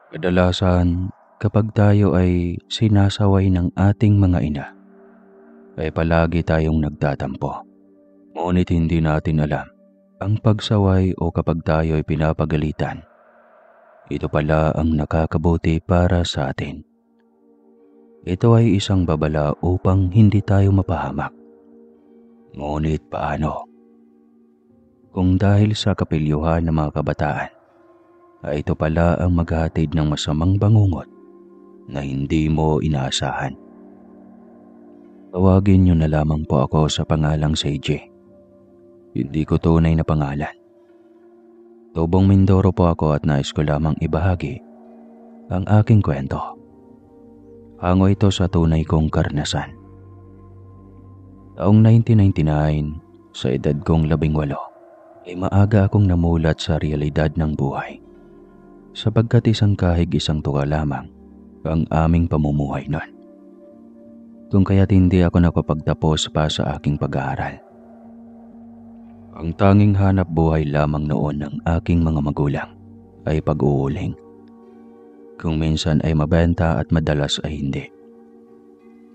Kadalasan, kapag tayo ay sinasaway ng ating mga ina, ay palagi tayong nagtatampo. Ngunit hindi natin alam, ang pagsaway o kapag tayo ay pinapagalitan, ito pala ang nakakabuti para sa atin. Ito ay isang babala upang hindi tayo mapahamak. Ngunit paano? Kung dahil sa kapilyuhan ng mga kabataan, ay ito pala ang maghahatid ng masamang bangungot na hindi mo inaasahan. Tawagin niyo na lamang po ako sa pangalang CJ. Hindi ko tunay na pangalan. Tubong Mindoro po ako at nais ko lamang ibahagi ang aking kwento. Hango ito sa tunay kong karanasan. Taong 1999, sa edad kong 18, ay maaga akong namulat sa realidad ng buhay. Sapagkat isang kahig isang tuka lamang ang aming pamumuhay noon. Kung kaya't hindi ako nakapagtapos pa sa aking pag-aaral. Ang tanging hanap buhay lamang noon ng aking mga magulang ay pag-uuling. Kung minsan ay mabenta at madalas ay hindi.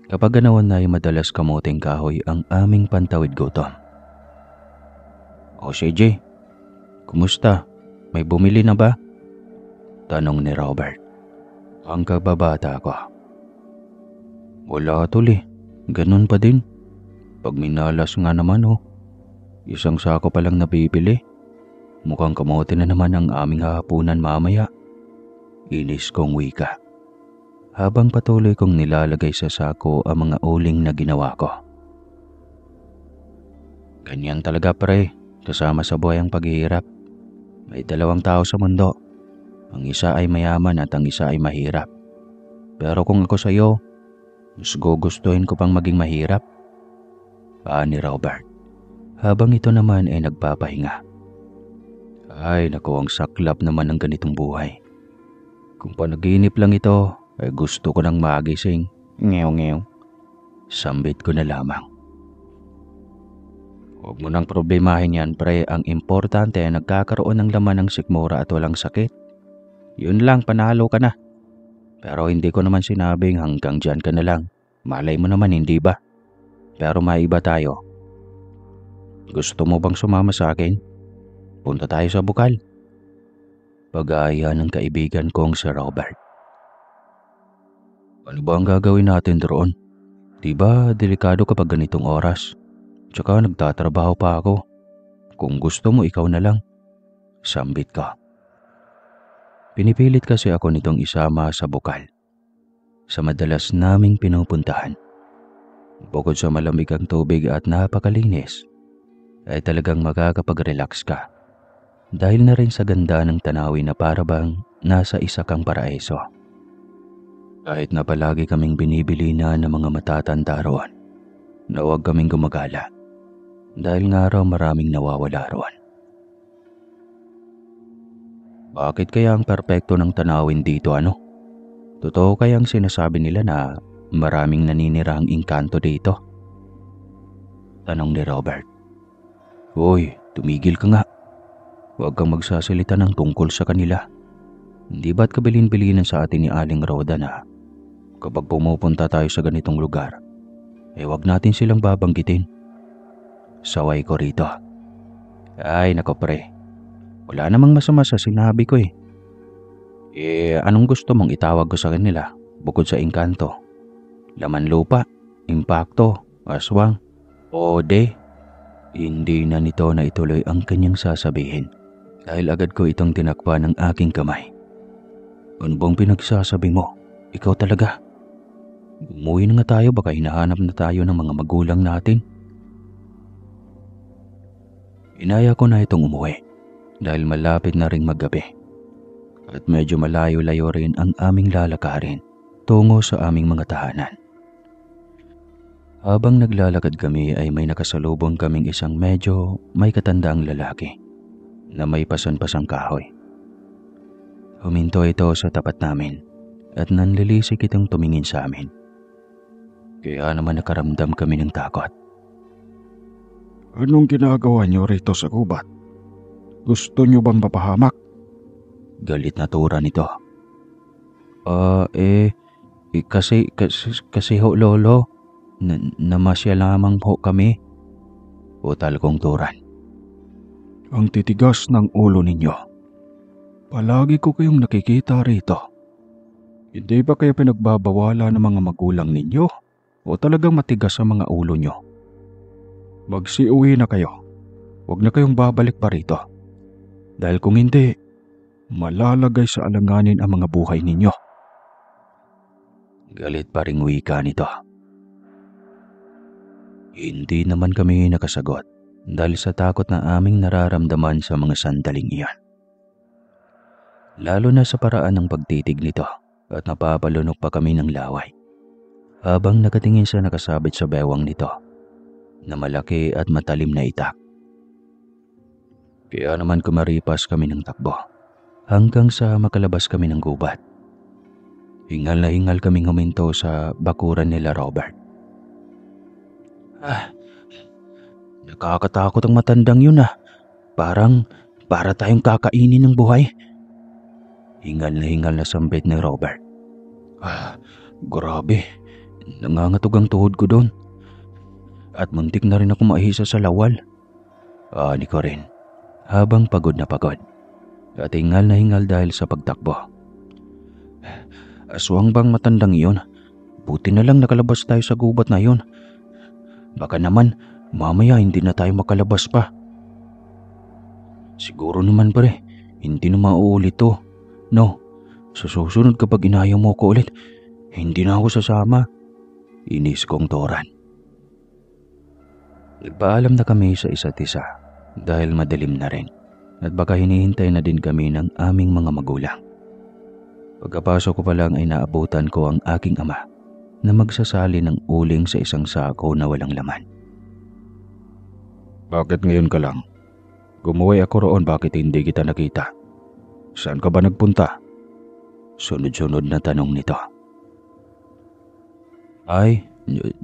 Kapag ganawan na ay madalas kamuting kahoy ang aming pantawid gutom. "O CJ, kumusta? May bumili na ba?" tanong ni Robert, ang kababata ko. "Wala tol eh, ganun pa din. Pag minalas nga naman isang sako pa lang nabibili. Mukhang kamote na naman ang aming hahapunan mamaya." Inis kong wika, habang patuloy kong nilalagay sa sako ang mga uling na ginawa ko. Ganyan talaga pre, kasama sa buhay ang paghihirap. May dalawang tao sa mundo. Ang isa ay mayaman at ang isa ay mahirap. Pero kung ako sa'yo, mas gugustuhin ko pang maging mahirap. Ni Robert, habang ito naman ay nagpapahinga. Ay naku, ang saklap naman ng ganitong buhay. Kung panaginip lang ito, ay gusto ko nang magising. Ngew-ngew. Sambit ko na lamang. Huwag mo nang problemahin yan pre, ang importante ay nagkakaroon ng laman ng sikmura at walang sakit. Yun lang, panalo ka na. Pero hindi ko naman sinabing hanggang dyan ka na lang. Malay mo naman, hindi ba? Pero maiba tayo. Gusto mo bang sumama sa akin? Punta tayo sa bukal. Pag-aaya ng kaibigan kong si Robert. Ano ba ang gagawin natin doon? Diba delikado kapag ganitong oras? Tsaka nagtatrabaho pa ako. Kung gusto mo, ikaw na lang. Sambit ka. Pinipilit kasi ako nitong isama sa bukal. Sa madalas naming pinupuntahan. Bukod sa malamig ang tubig at napakalinis, ay talagang makakapag-relax ka. Dahil na rin sa ganda ng tanawin na parabang nasa isa kang paraiso. Kahit na palagi kaming binibili na ng mga matatanda roon, na huwag kaming gumagala. Dahil nga raw maraming nawawala roon. Bakit kaya ang perpekto ng tanawin dito Totoo kayang sinasabi nila na maraming naninirang engkanto dito? Tanong ni Robert. Hoy, tumigil ka nga. Huwag kang magsasalita ng tungkol sa kanila. Hindi ba't kabilin-bilinan sa atin ni Aling Roda na kapag pumupunta tayo sa ganitong lugar, huwag natin silang babanggitin. Saway ko rito. Ay nako pre, wala namang masama sa sinabi ko anong gusto mong itawag ko sa kanila bukod sa engkanto? Laman lupa, impakto, aswang, ode? Hindi na nito na ituloy ang kanyang sasabihin. Dahil agad ko itong tinakpa ng aking kamay. Ano bang pinagsasabi mo? Ikaw talaga. Umuwi na nga tayo, baka hinahanap na tayo ng mga magulang natin. Inaya ko na itong umuwi dahil malapit na ring maggabi. At medyo malayo-layo rin ang aming lalakarin tungo sa aming mga tahanan. Habang naglalakad kami ay may nakasalubong kaming isang medyo may katandaang lalaki na may pasan-pasang kahoy. Huminto ito sa tapat namin at nanlilisik itong tumingin sa amin. Kaya naman nakaramdam kami ng takot. Anong ginagawa niyo rito sa gubat? Gusto niyo bang mapahamak? Galit na tura nito. Kasi ho lolo, namasya lamang ho kami. Utal kong turan. Ang titigas ng ulo ninyo. Palagi ko kayong nakikita rito. Hindi ba kayo pinagbabawala ng mga magulang ninyo? O talagang matigas ang mga ulo nyo? Magsiuwi na kayo. Huwag na kayong babalik pa rito. Dahil kung hindi, malalagay sa alanganin ang mga buhay ninyo. Galit pa ring wika nito. Hindi naman kami nakasagot dahil sa takot na aming nararamdaman sa mga sandaling iyon. Lalo na sa paraan ng pagtitig nito at napapalunok pa kami ng laway habang nakatingin siya nakasabit sa bewang nito na malaki at matalim na itak. Kaya naman kumaripas kami ng takbo hanggang sa makalabas kami ng gubat. Hingal na hingal kaming huminto sa bakuran nila Robert. Nakakatakot ang matandang yun ah. Para tayong kakainin ng buhay. Hingal na sambit ni Robert. Grabe. Nangangatog ang tuhod ko doon. At muntik na rin ako maihisa sa lawal. Ani ko rin. Habang pagod na pagod. At hingal na hingal dahil sa pagtakbo. Aswang bang matandang iyon? Buti na lang nakalabas tayo sa gubat na yun. Baka naman, mamaya hindi na tayo makalabas pa. Siguro naman pre, hindi na mauulit to. No, sa susunod kapag inayaw mo ko ulit, hindi na ako sasama. Inis kong toran. Nagpaalam na kami sa isa't isa dahil madilim na rin at baka hinihintay na din kami ng aming mga magulang. Pagkapasok ko pa lang ay naabutan ko ang aking ama na magsasali ng uling sa isang sako na walang laman. Bakit ngayon ka lang? Gumuwi ako roon, bakit hindi kita nakita? Saan ka ba nagpunta? Sunod-sunod na tanong nito.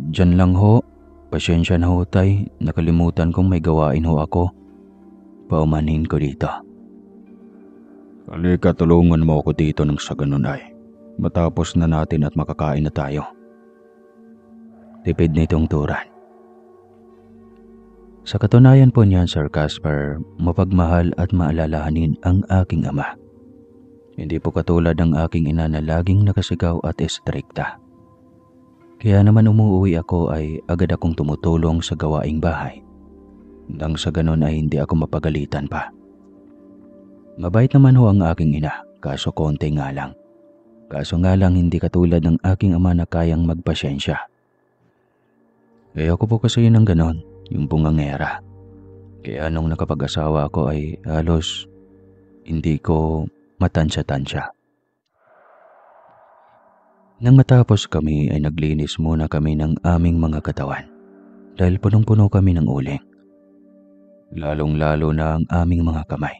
Dyan lang ho. Pasensya na ho tay, nakalimutan kong may gawain ho ako. Paumanhin ko dito. Halika, tulungan mo ako dito nang sa ganun ay. Matapos na natin at makakain na tayo. Tipid nitong turan. Sa katunayan po niyan, Sir Casper, mapagmahal at maalalahanin ang aking ama. Hindi po katulad ng aking ina na laging nakasigaw at estrikta. Kaya naman umuwi ako ay agad akong tumutulong sa gawaing bahay. Nang sa ganun ay hindi ako mapagalitan pa. Mabait naman ho ang aking ina, kaso konti nga lang. Kaso nga lang hindi katulad ng aking ama na kayang magpasyensya. Ako po kasi yun ang ganon, yung bungangera. Kaya nung nakapag-asawa ako ay halos hindi ko matansya-tansya. Nang matapos kami ay naglinis muna kami ng aming mga katawan dahil punong-puno kami ng uling. Lalong-lalo na ang aming mga kamay.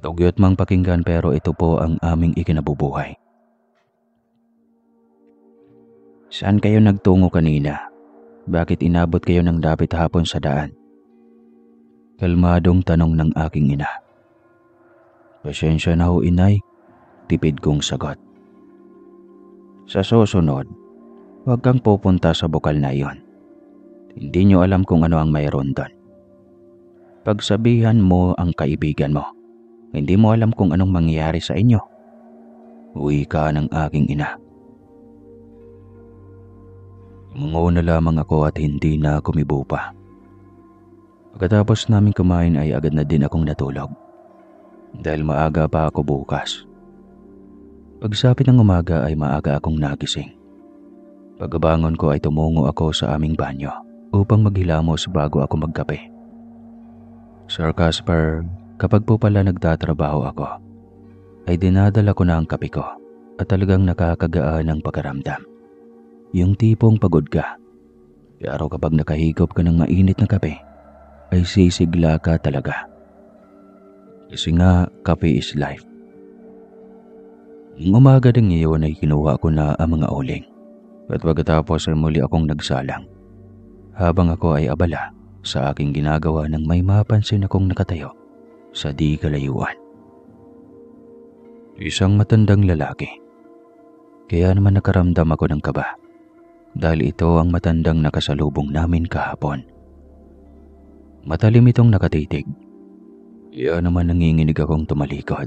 Dugyot mang pakinggan pero ito po ang aming ikinabubuhay. Saan kayo nagtungo kanina? Bakit inabot kayo ng dapit hapon sa daan? Kalmadong tanong ng aking ina. Pasensya na ho inay, tipid kong sagot. Sa susunod, huwag kang pupunta sa bukal na iyon. Hindi nyo alam kung ano ang mayroon doon. Pagsabihan mo ang kaibigan mo, hindi mo alam kung anong mangyayari sa inyo. Uwi ka ng aking ina. Umungo na lamang ako at hindi na kumibo pa. Pagkatapos namin kumain ay agad na din akong natulog. Dahil maaga pa ako bukas. Pagsapit ng umaga ay maaga akong nagising. Pagkabangon ko ay tumungo ako sa aming banyo upang maghilamos bago ako magkape. Sir Casper, kapag po pala nagtatrabaho ako, ay dinadala ko na ang kape ko at talagang nakakagaan ang pagkaramdam. Yung tipong pagod ka, pero kapag nakahigop ka ng mainit na kape, ay sisigla ka talaga. Kasi nga, kape is life. Nung umaga din ngayon ay kinuha ko na ang mga uling at pagkatapos ay muli akong nagsalang. Habang ako ay abala sa aking ginagawa nang may mapansin akong nakatayo sa di kalayuan. Isang matandang lalaki Kaya naman nakaramdam ako ng kaba dahil ito ang matandang nakasalubong namin kahapon. Matalim itong nakatitig. Kaya naman nanginginig akong tumalikod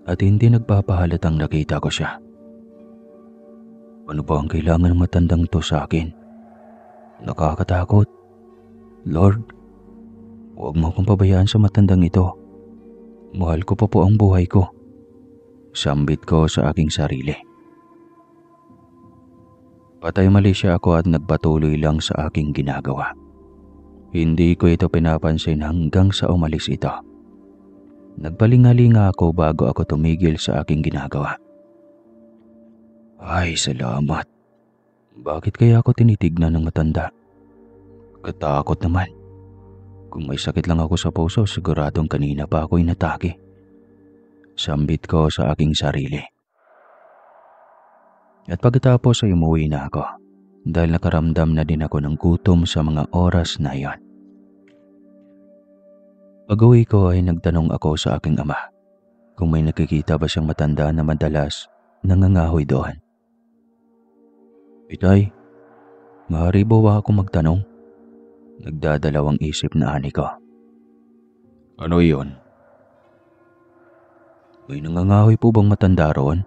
at hindi nagpapahalatang nakita ko siya. Ano ba ang kailangan ng matandang to sa akin? Nakakatakot. Lord, huwag mo akong pabayaan sa matandang ito. Mahal ko pa po ang buhay ko. Sambit ko sa aking sarili. Patay mali siya ako at nagpatuloy lang sa aking ginagawa. Hindi ko ito pinapansin hanggang sa umalis ito. Nagpalingalinga ako bago ako tumigil sa aking ginagawa. Ay, salamat. Bakit kaya ako tinitignan ng matanda? Katakot naman. Kung may sakit lang ako sa puso, siguradong kanina pa ako inatake. Sambit ko sa aking sarili. At pagkatapos ay umuwi na ako dahil nakaramdam na din ako ng gutom sa mga oras na iyon. Pag-uwi ko ay nagtanong ako sa aking ama kung may nakikita ba siyang matanda na madalas nangangahoy doon. Itay, maaari ba ako magtanong? Nagdadalawang isip na ani ko. Ano iyon? May nangangahoy po bang matanda roon?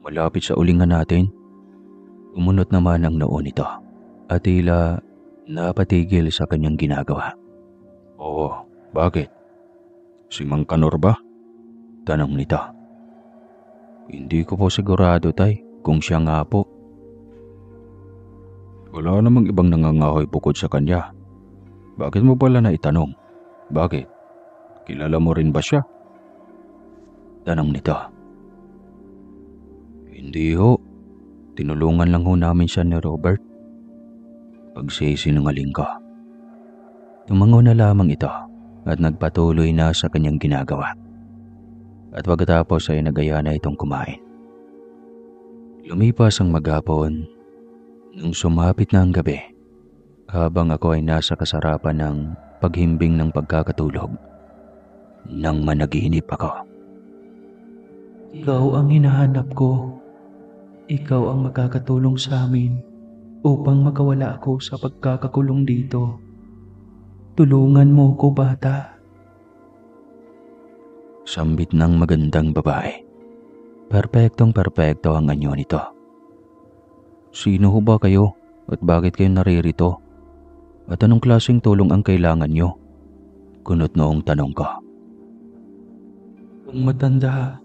Malapit sa ulingan natin? Umunot naman ang noo nito at tila napatigil sa kanyang ginagawa. Oo, bakit? Si Mang Kanor ba? Tanong nito. Hindi ko po sigurado, tay, kung siya nga po. Wala namang ibang nangangahoy bukod sa kanya. Bakit mo pala na itanong? Bakit? Kilala mo rin ba siya? Tanong nito. Hindi ho. Tinulungan lang ho namin siya ni Robert. Pagsisinungaling ko. Tumango na lamang ito at nagpatuloy na sa kanyang ginagawa. At pagkatapos ay nagaya na itong kumain. Lumipas ang maghapon nung sumapit na ang gabi habang ako ay nasa kasarapan ng paghimbing ng pagkakatulog nang managinip ako. Ikaw ang hinahanap ko. Ikaw ang makakatulong sa amin upang makawala ako sa pagkakakulong dito. Tulungan mo ko, bata. Sambit ng magandang babae. Perpektong-perpekto ang anyo nito. Sino ho ba kayo at bakit kayo naririto? At anong klaseng tulong ang kailangan nyo? Kunot noong tanong ko. Ang matanda,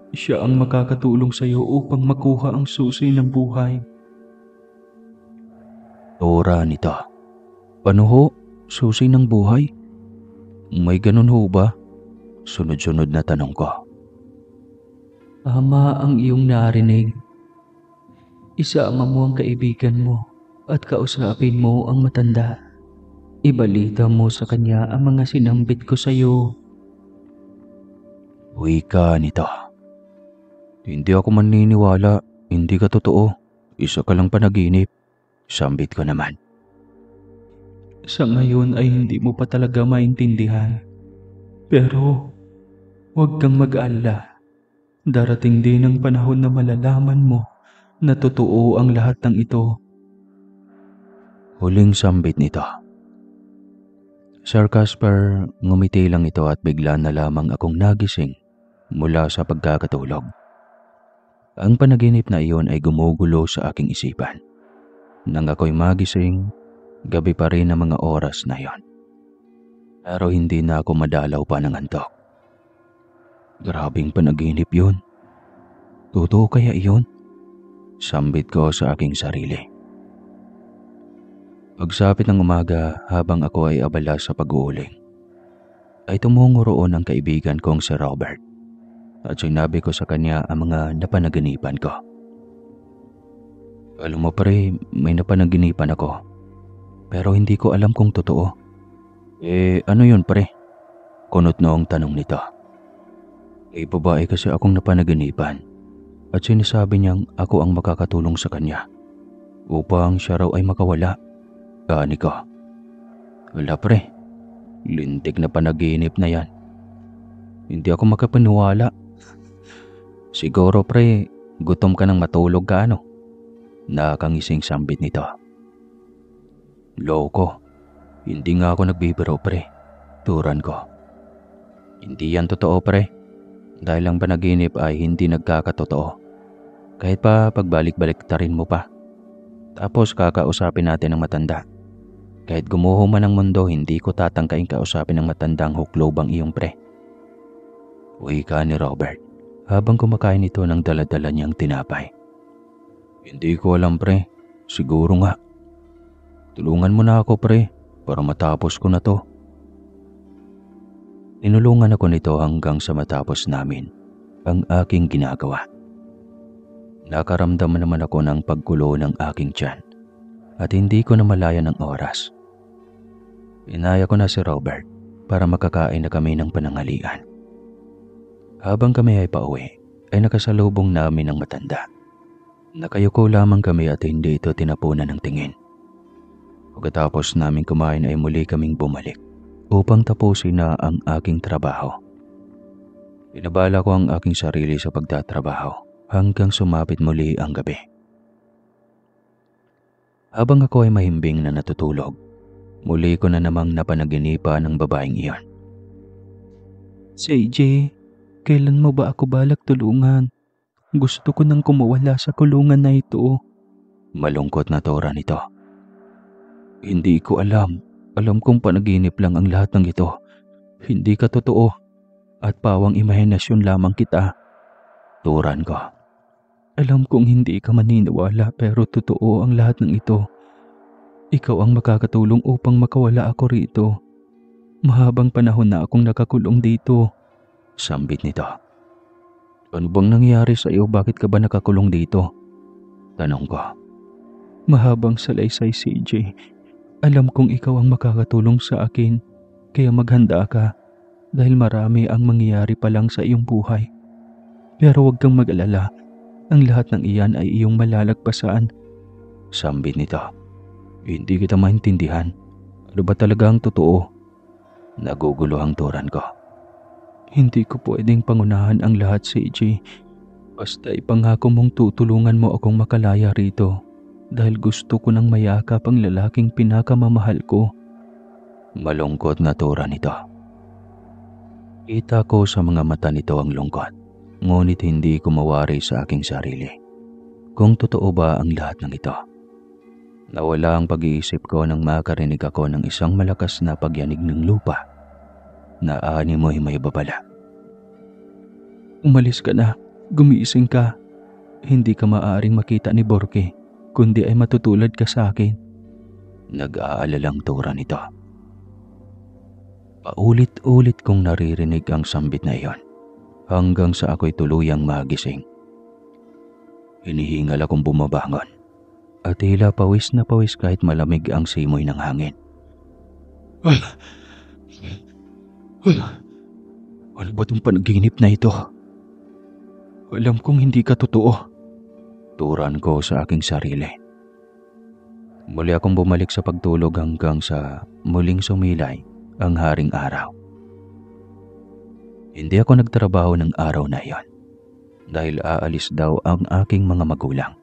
siya ang makakatulong sa iyo upang makuha ang susi ng buhay. Tora nito. Ano ho? Susi ng buhay? May ganun ho ba? Sunod-sunod na tanong ko. Tama ang iyong narinig. Isama mo ang kaibigan mo at kausapin mo ang matanda. Ibalita mo sa kanya ang mga sinambit ko sa iyo. Wika nito. Hindi ako maniniwala. Hindi ka totoo. Isa ka lang panaginip. Sambit ko naman. Sa ngayon ay hindi mo pa talaga maintindihan. Pero huwag kang mag-alala. Darating din ang panahon na malalaman mo na totoo ang lahat ng ito. Huling sambit nito. Sir Casper, ngumiti lang ito at bigla na lamang akong nagising mula sa pagkakatulog. Ang panaginip na iyon ay gumugulo sa aking isipan. Nang ako'y magising, gabi pa rin ang mga oras na iyon. Pero hindi na ako madalaw pa ng antok. Grabing panaginip yun. Totoo kaya iyon? Sambit ko sa aking sarili. Pagsapit ng umaga habang ako ay abala sa pag-uuling, ay tumungo roon ang kaibigan kong si Robert at sinabi ko sa kanya ang mga napanaginipan ko. Alam mo pre, may napanaginipan ako pero hindi ko alam kung totoo. Ano yun pre? Kunot noong tanong nito. Babae kasi akong napanaginipan at sinasabi niyang ako ang makakatulong sa kanya upang siya raw ay makawala. Kani ko. Wala pre, lintik na panaginip na yan. Hindi ako makapaniwala. Siguro pre, Gutom ka nang matulog ka ano? Nakakangising sambit nito. Loko, hindi nga ako nagbibiro pre. Turan ko. Hindi yan totoo pre. Dahil ang panaginip ay hindi nagkakatotoo. Kahit pa pagbalik-balik-tarin mo pa. Tapos kakausapin natin ng matanda. Kahit gumuho man ang mundo, hindi ko tatangkain kausapin ng matandang huklobang iyong pre. Uy ka ni Robert habang kumakain ito ng daladala niyang tinapay. Hindi ko alam pre, siguro nga. Tulungan mo na ako pre, para matapos ko na to. Tinulungan ako nito hanggang sa matapos namin ang aking ginagawa. Nakaramdam naman ako ng paggulo ng aking tiyan at hindi ko na malayan ang oras. Inaya ko na si Robert para makakain na kami ng pananghalian. Habang kami ay pauwi, ay nakasalubong namin ang matanda. Nakayuko lamang kami at hindi ito tinapunan ng tingin. Pagkatapos namin kumain ay muli kaming bumalik upang tapusin na ang aking trabaho. Inabala ko ang aking sarili sa pagtatrabaho hanggang sumapit muli ang gabi. Habang ako ay mahimbing na natutulog, muli ko na namang napanaginipan ng babaeng iyon. CJ, kailan mo ba ako balak tulungan? Gusto ko nang kumawala sa kulungan na ito. Malungkot na tora nito. Hindi ko alam. Alam kong panaginip lang ang lahat ng ito. Hindi ka totoo. At pawang imahinasyon lamang kita. Turan ko. Alam kong hindi ka maniniwala pero totoo ang lahat ng ito. Ikaw ang makakatulong upang makawala ako rito. Mahabang panahon na akong nakakulong dito. Sambit nito. Ano bang nangyari sa iyo? Bakit ka ba nakakulong dito? Tanong ko. Mahabang salaysay, CJ. Alam kong ikaw ang makakatulong sa akin, kaya maghanda ka dahil marami ang mangyayari pa lang sa iyong buhay. Pero huwag kang mag-alala, ang lahat ng iyan ay iyong malalagpasan. Sambit nito. Hindi kita maintindihan. Ano ba talaga ang totoo? Nagugulo ang turan ko. Hindi ko pwedeng pangunahan ang lahat, CJ. Basta ipangako mong tutulungan mo akong makalaya rito. Dahil gusto ko nang mayakap ang lalaking pinakamamahal ko. Malungkot na tura nito. Kita ko sa mga mata nito ang lungkot, ngunit hindi ko mawari sa aking sarili. Kung totoo ba ang lahat ng ito? Nawala ang pag-iisip ko nang makarinig ako ng isang malakas na pagyanig ng lupa na animoy may babala. Umalis ka na, gumising ka. Hindi ka maaaring makita ni Borke. Kundi ay matutulad ka sa akin. Nag-aalalang tura nito. Paulit-ulit kong naririnig ang sambit na iyon hanggang sa ako'y tuluyang magising. Hinihingal akong bumabangon at tila pawis na pawis kahit malamig ang simoy ng hangin. Ano ba itong panaginip na ito? Alam kong hindi ka totoo. Turan ko sa aking sarili. Muli akong bumalik sa pagtulog hanggang sa muling sumilay ang haring araw. Hindi ako nagtrabaho ng araw na iyon dahil aalis daw ang aking mga magulang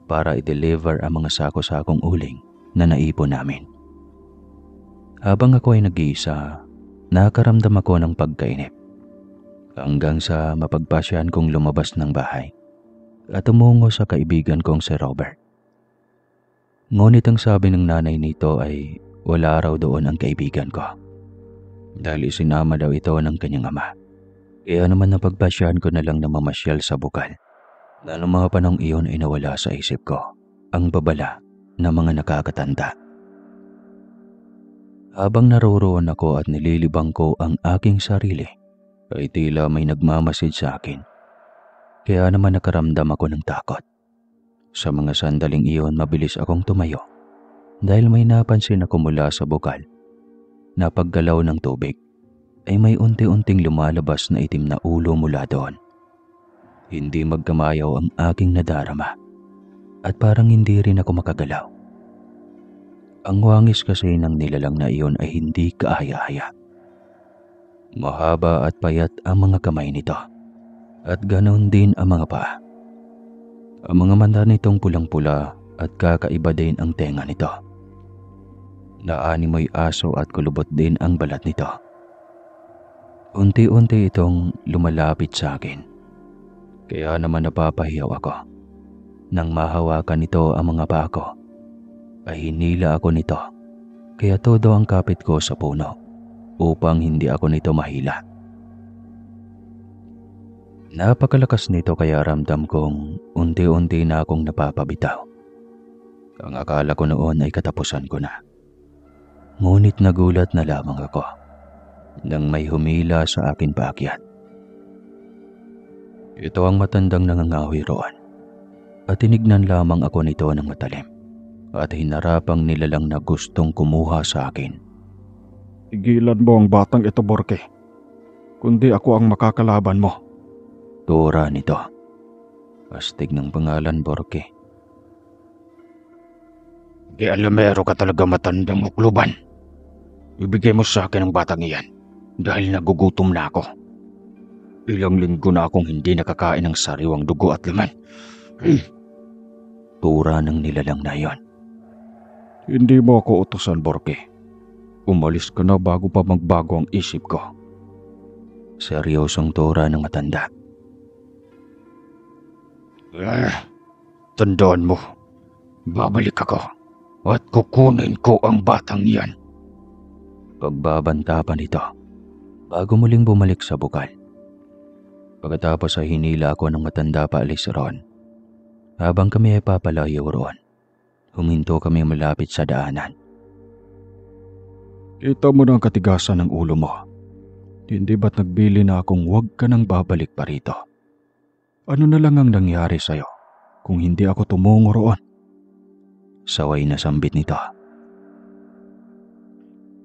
para i-deliver ang mga sako-sakong uling na naipon namin. Habang ako ay nag-iisa, nakaramdam ako ng pagkainip hanggang sa mapagpasyan kong lumabas ng bahay at tumungo sa kaibigan kong si Robert. Ngunit ang sabi ng nanay nito ay wala raw doon ang kaibigan ko dahil isinama daw ito ng kanyang ama. Kaya naman napagpasyahan ko na lang na mamasyal sa bukal na noong mga panahong iyon ay nawala sa isip ko ang babala ng mga nakakatanda. Habang naroroon ako at nililibang ko ang aking sarili ay tila may nagmamasid sa akin. Kaya naman nakaramdam ako ng takot. Sa mga sandaling iyon mabilis akong tumayo dahil may napansin ako mula sa bukal na paggalaw ng tubig ay may unti-unting lumalabas na itim na ulo mula doon. Hindi magkamayaw ang aking nadarama at parang hindi rin ako makagalaw. Ang wangis kasi ng nilalang na iyon ay hindi kaaya-aya. Mahaba at payat ang mga kamay nito. At ganon din ang mga paa. Ang mga mata nitong pulang-pula at kakaiba din ang tenga nito. Naanimoy aso at kulubot din ang balat nito. Unti-unti itong lumalapit sa akin. Kaya naman napapahiyaw ako. Nang mahawakan nito ang mga paa ko, ay hinila ako nito. Kaya todo ang kapit ko sa puno upang hindi ako nito mahila. Napakalakas nito kaya ramdam kong unti-unti na akong napapabitaw. Ang akala ko noon ay katapusan ko na. Ngunit nagulat na lamang ako nang may humila sa akin paakyat. Ito ang matandang nangangahoy roon at tinignan lamang ako nito ng matalim at hinarapang nilalang na gustong kumuha sa akin. Tigilan mo ang batang ito, Borke. Kundi ako ang makakalaban mo. Tura nito. Astig ng pangalan, Borke. Alamero ka talaga, matandang mukluban. Ibigay mo sa akin ang batang iyan dahil nagugutom na ako. Ilang linggo na akong hindi nakakain ng sariwang dugo at laman. Tura ng nilalang na iyon. Hindi mo ako utusan, Borke. Umalis ka na bago pa magbago ang isip ko. Seryosong tura ng matanda. Tandaan mo, babalik ako at kukunin ko ang batang iyan. Pagbabanta pa nito bago muling bumalik sa bukal. Pagkatapos ay hinila ako ng matanda paalis roon. Habang kami ay papalayo roon, huminto kami malapit sa daanan. Kita mo na ang katigasan ng ulo mo. Hindi ba't nagbili na akong huwag ka nang babalik pa rito? Ano na lang ang nangyari sa'yo kung hindi ako tumungo roon? Saway na sambit nito.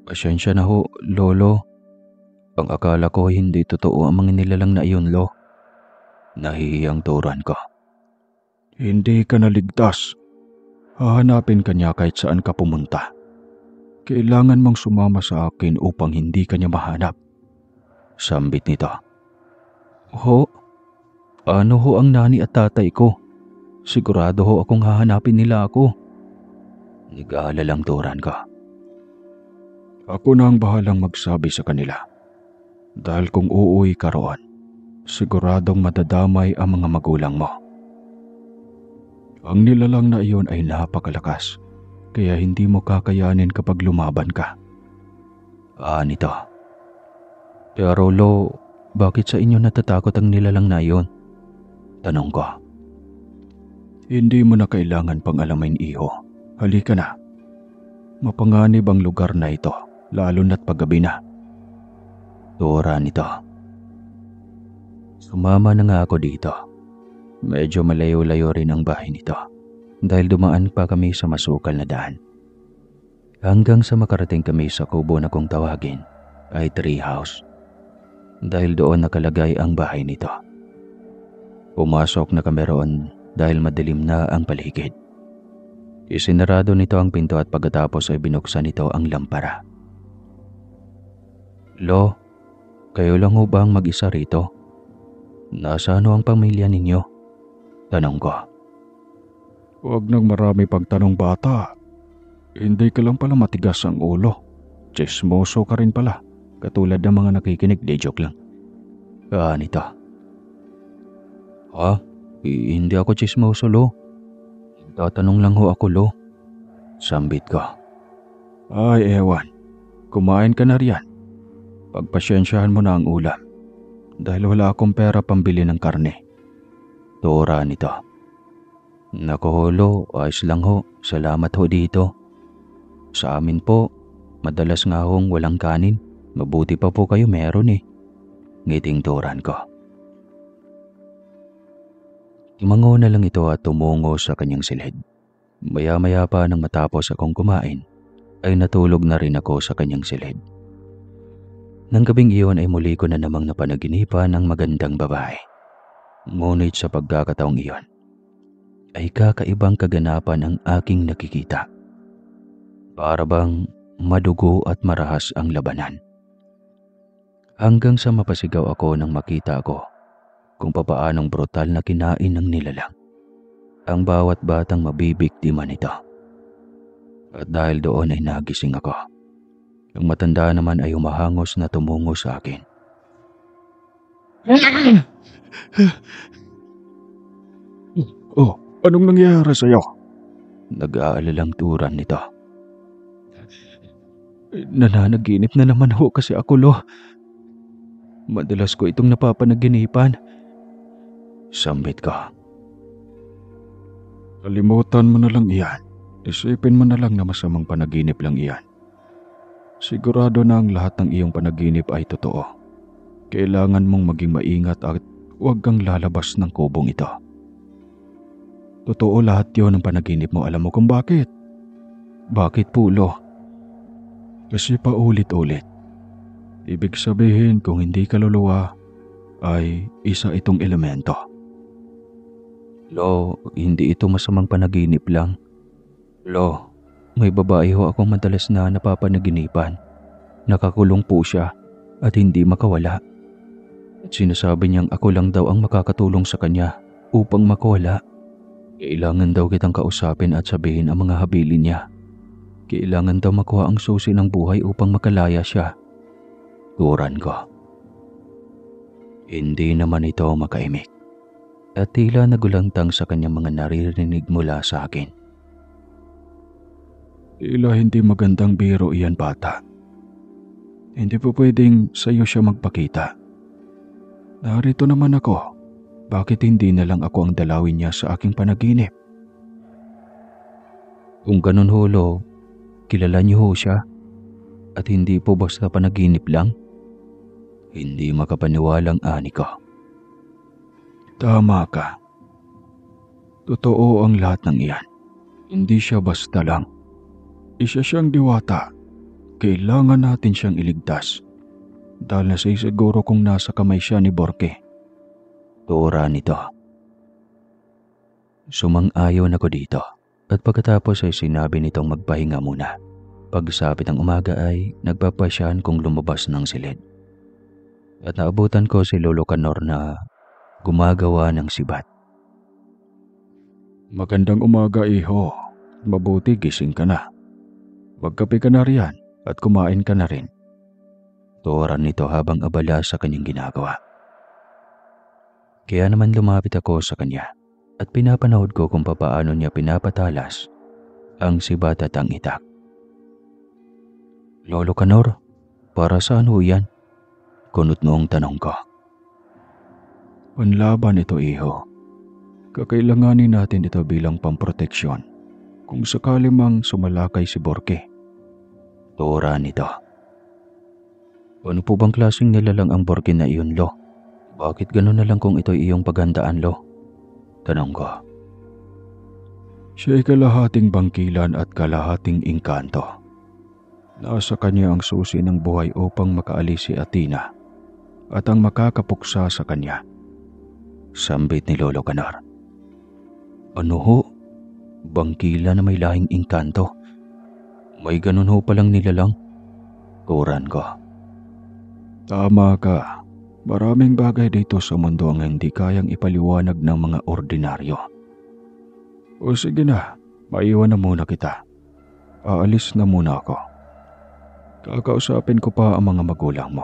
Pasensya na ho, Lolo. Ang akala ko hindi totoo ang mga nilalang na iyon, Lo. Nahihiyang turan ko. Hindi ka naligtas. Hahanapin ka niya kahit saan ka pumunta. Kailangan mong sumama sa akin upang hindi ka niya mahanap. Sambit nito. Ho? Ano ho ang nani at tatay ko? Sigurado ho akong hahanapin nila ako. Nag-aalalang turan ko. Ako na ang bahalang magsabi sa kanila. Dahil kung uuwi ka roon, siguradong madadamay ang mga magulang mo. Ang nilalang na iyon ay napakalakas, kaya hindi mo kakayanin kapag lumaban ka. Nito. Pero Lo, bakit sa inyo natatakot ang nilalang na iyon? Tanong ko. Hindi mo na kailangan pang alamin, iho. Halika na. Mapanganib ang lugar na ito, lalo na't paggabi na. Tura nito. Sumama na nga ako dito. Medyo malayo-layo rin ang bahay nito dahil dumaan pa kami sa masukal na daan. Hanggang sa makarating kami sa kubo na kung tawagin ay tree house dahil doon nakalagay ang bahay nito. Pumasok na kami roon dahil madilim na ang paligid. Isinarado nito ang pinto at pagkatapos ay binuksan nito ang lampara. Lo, kayo lang ho ba ang mag-isa rito? Nasaan ho ang pamilya ninyo? Tanong ko. Huwag nang marami pagtanong, bata. Hindi ka lang pala matigas ang ulo. Chismoso ka rin pala. Katulad ng mga nakikinig, di joke lang. Nito. Hindi ako chismoso, Lo. Tatanong lang ho ako, Lo. Sambit ko. Ay, ewan. Kumain ka na riyan. Pagpasensyahan mo na ang ulam. Dahil wala akong pera pambili ng karne. Tura nito. Naku ho, Lo, ayos lang ho. Salamat ho dito. Sa amin po, madalas nga hong walang kanin. Mabuti pa po kayo meron eh. Ngiting turan ko. Tumango na lang ito at tumungo sa kanyang silid. Maya-maya pa nang matapos akong kumain, ay natulog na rin ako sa kanyang silid. Nang gabing iyon ay muli ko na namang napanaginipan ng magandang babae. Ngunit sa pagkakataong iyon, ay kakaibang kaganapan ang aking nakikita. Para bang madugo at marahas ang labanan. Hanggang sa mapasigaw ako nang makita ko kung papaanong brutal na kinain ng nilalang. ang bawat batang mabibiktima nito. At dahil doon ay nagising ako. Ang matanda naman ay humahangos na tumungo sa akin. Oh, anong nangyari sa'yo? Nag-aalalang turan nito. Nananaginip na naman ho kasi ako, Lo. Madalas ko itong napapanaginipan. Sambit ko. Kalimutan mo na lang iyan. Isipin mo na lang na masamang panaginip lang iyan. Sigurado na ang lahat ng iyong panaginip ay totoo. Kailangan mong maging maingat at huwag kang lalabas ng kubong ito. Totoo lahat yon ng panaginip mo. Alam mo kung bakit? Bakit po, Lo? Kasi paulit-ulit. Ibig sabihin kung hindi kaluluwa ay isa itong elemento. Lo, hindi ito masamang panaginip lang. Lo, may babae ho akong madalas na napapanaginipan. Nakakulong po siya at hindi makawala. At sinasabi niyang ako lang daw ang makakatulong sa kanya upang makawala. Kailangan daw kitang kausapin at sabihin ang mga habilin niya. Kailangan daw makuha ang susi ng buhay upang makalaya siya. Turan ko. Hindi naman ito makaimik. At tila nagulantang sa kanyang mga naririnig mula sa akin. Tila hindi magandang biro iyan, bata. Hindi po pwedeng sa'yo siya magpakita. Narito naman ako. Bakit hindi na lang ako ang dalawin niya sa aking panaginip? Kung ganun ho, Lo, kilala niyo ho siya? At hindi po basta panaginip lang? Hindi makapaniwalang ani ko. Tama ka. Totoo ang lahat ng iyan. Hindi siya basta lang. Isa siyang diwata. Kailangan natin siyang iligtas. Dahil nasisiguro kung nasa kamay siya ni Borke. Tura nito. Sumang-ayon ako dito. At pagkatapos ay sinabi nitong magpahinga muna. Pagsapit ng umaga ay nagpapasyahan kong lumabas ng silid. At naabutan ko si Lolo Canor na gumagawa ng sibat. Magandang umaga, iho. Mabuti gising ka na. Magkape ka na riyan at kumain ka na rin. Turan nito habang abala sa kanyang ginagawa. Kaya naman lumapit ako sa kanya at pinapanood ko kung papaano niya pinapatalas ang sibat at ang itak. Lolo Canor, para saan ho yan? Kunot noong tanong ko. Panlaban ito, iho. Kakailanganin natin ito bilang pamproteksyon kung sakali mang sumalakay si Borke. Tura nito. Ano po bang klaseng nilalang ang Borke na iyon, Lo? Bakit gano'n na lang kung ito'y iyong paghandaan, Lo? Tanong ko. Siya ay kalahating bangkilan at kalahating engkanto. Nasa kanya ang susi ng buhay upang makaalis si Athena at ang makakapuksa sa kanya. Sambit ni Lolo Canor. Ano ho? Bangkila na may lahing engkanto? May ganun ho palang nilalang? Turan ko. Tama ka. Maraming bagay dito sa mundo ang hindi kayang ipaliwanag ng mga ordinaryo. O sige na, maiwan na muna kita. Aalis na muna ako. Kakausapin ko pa ang mga magulang mo.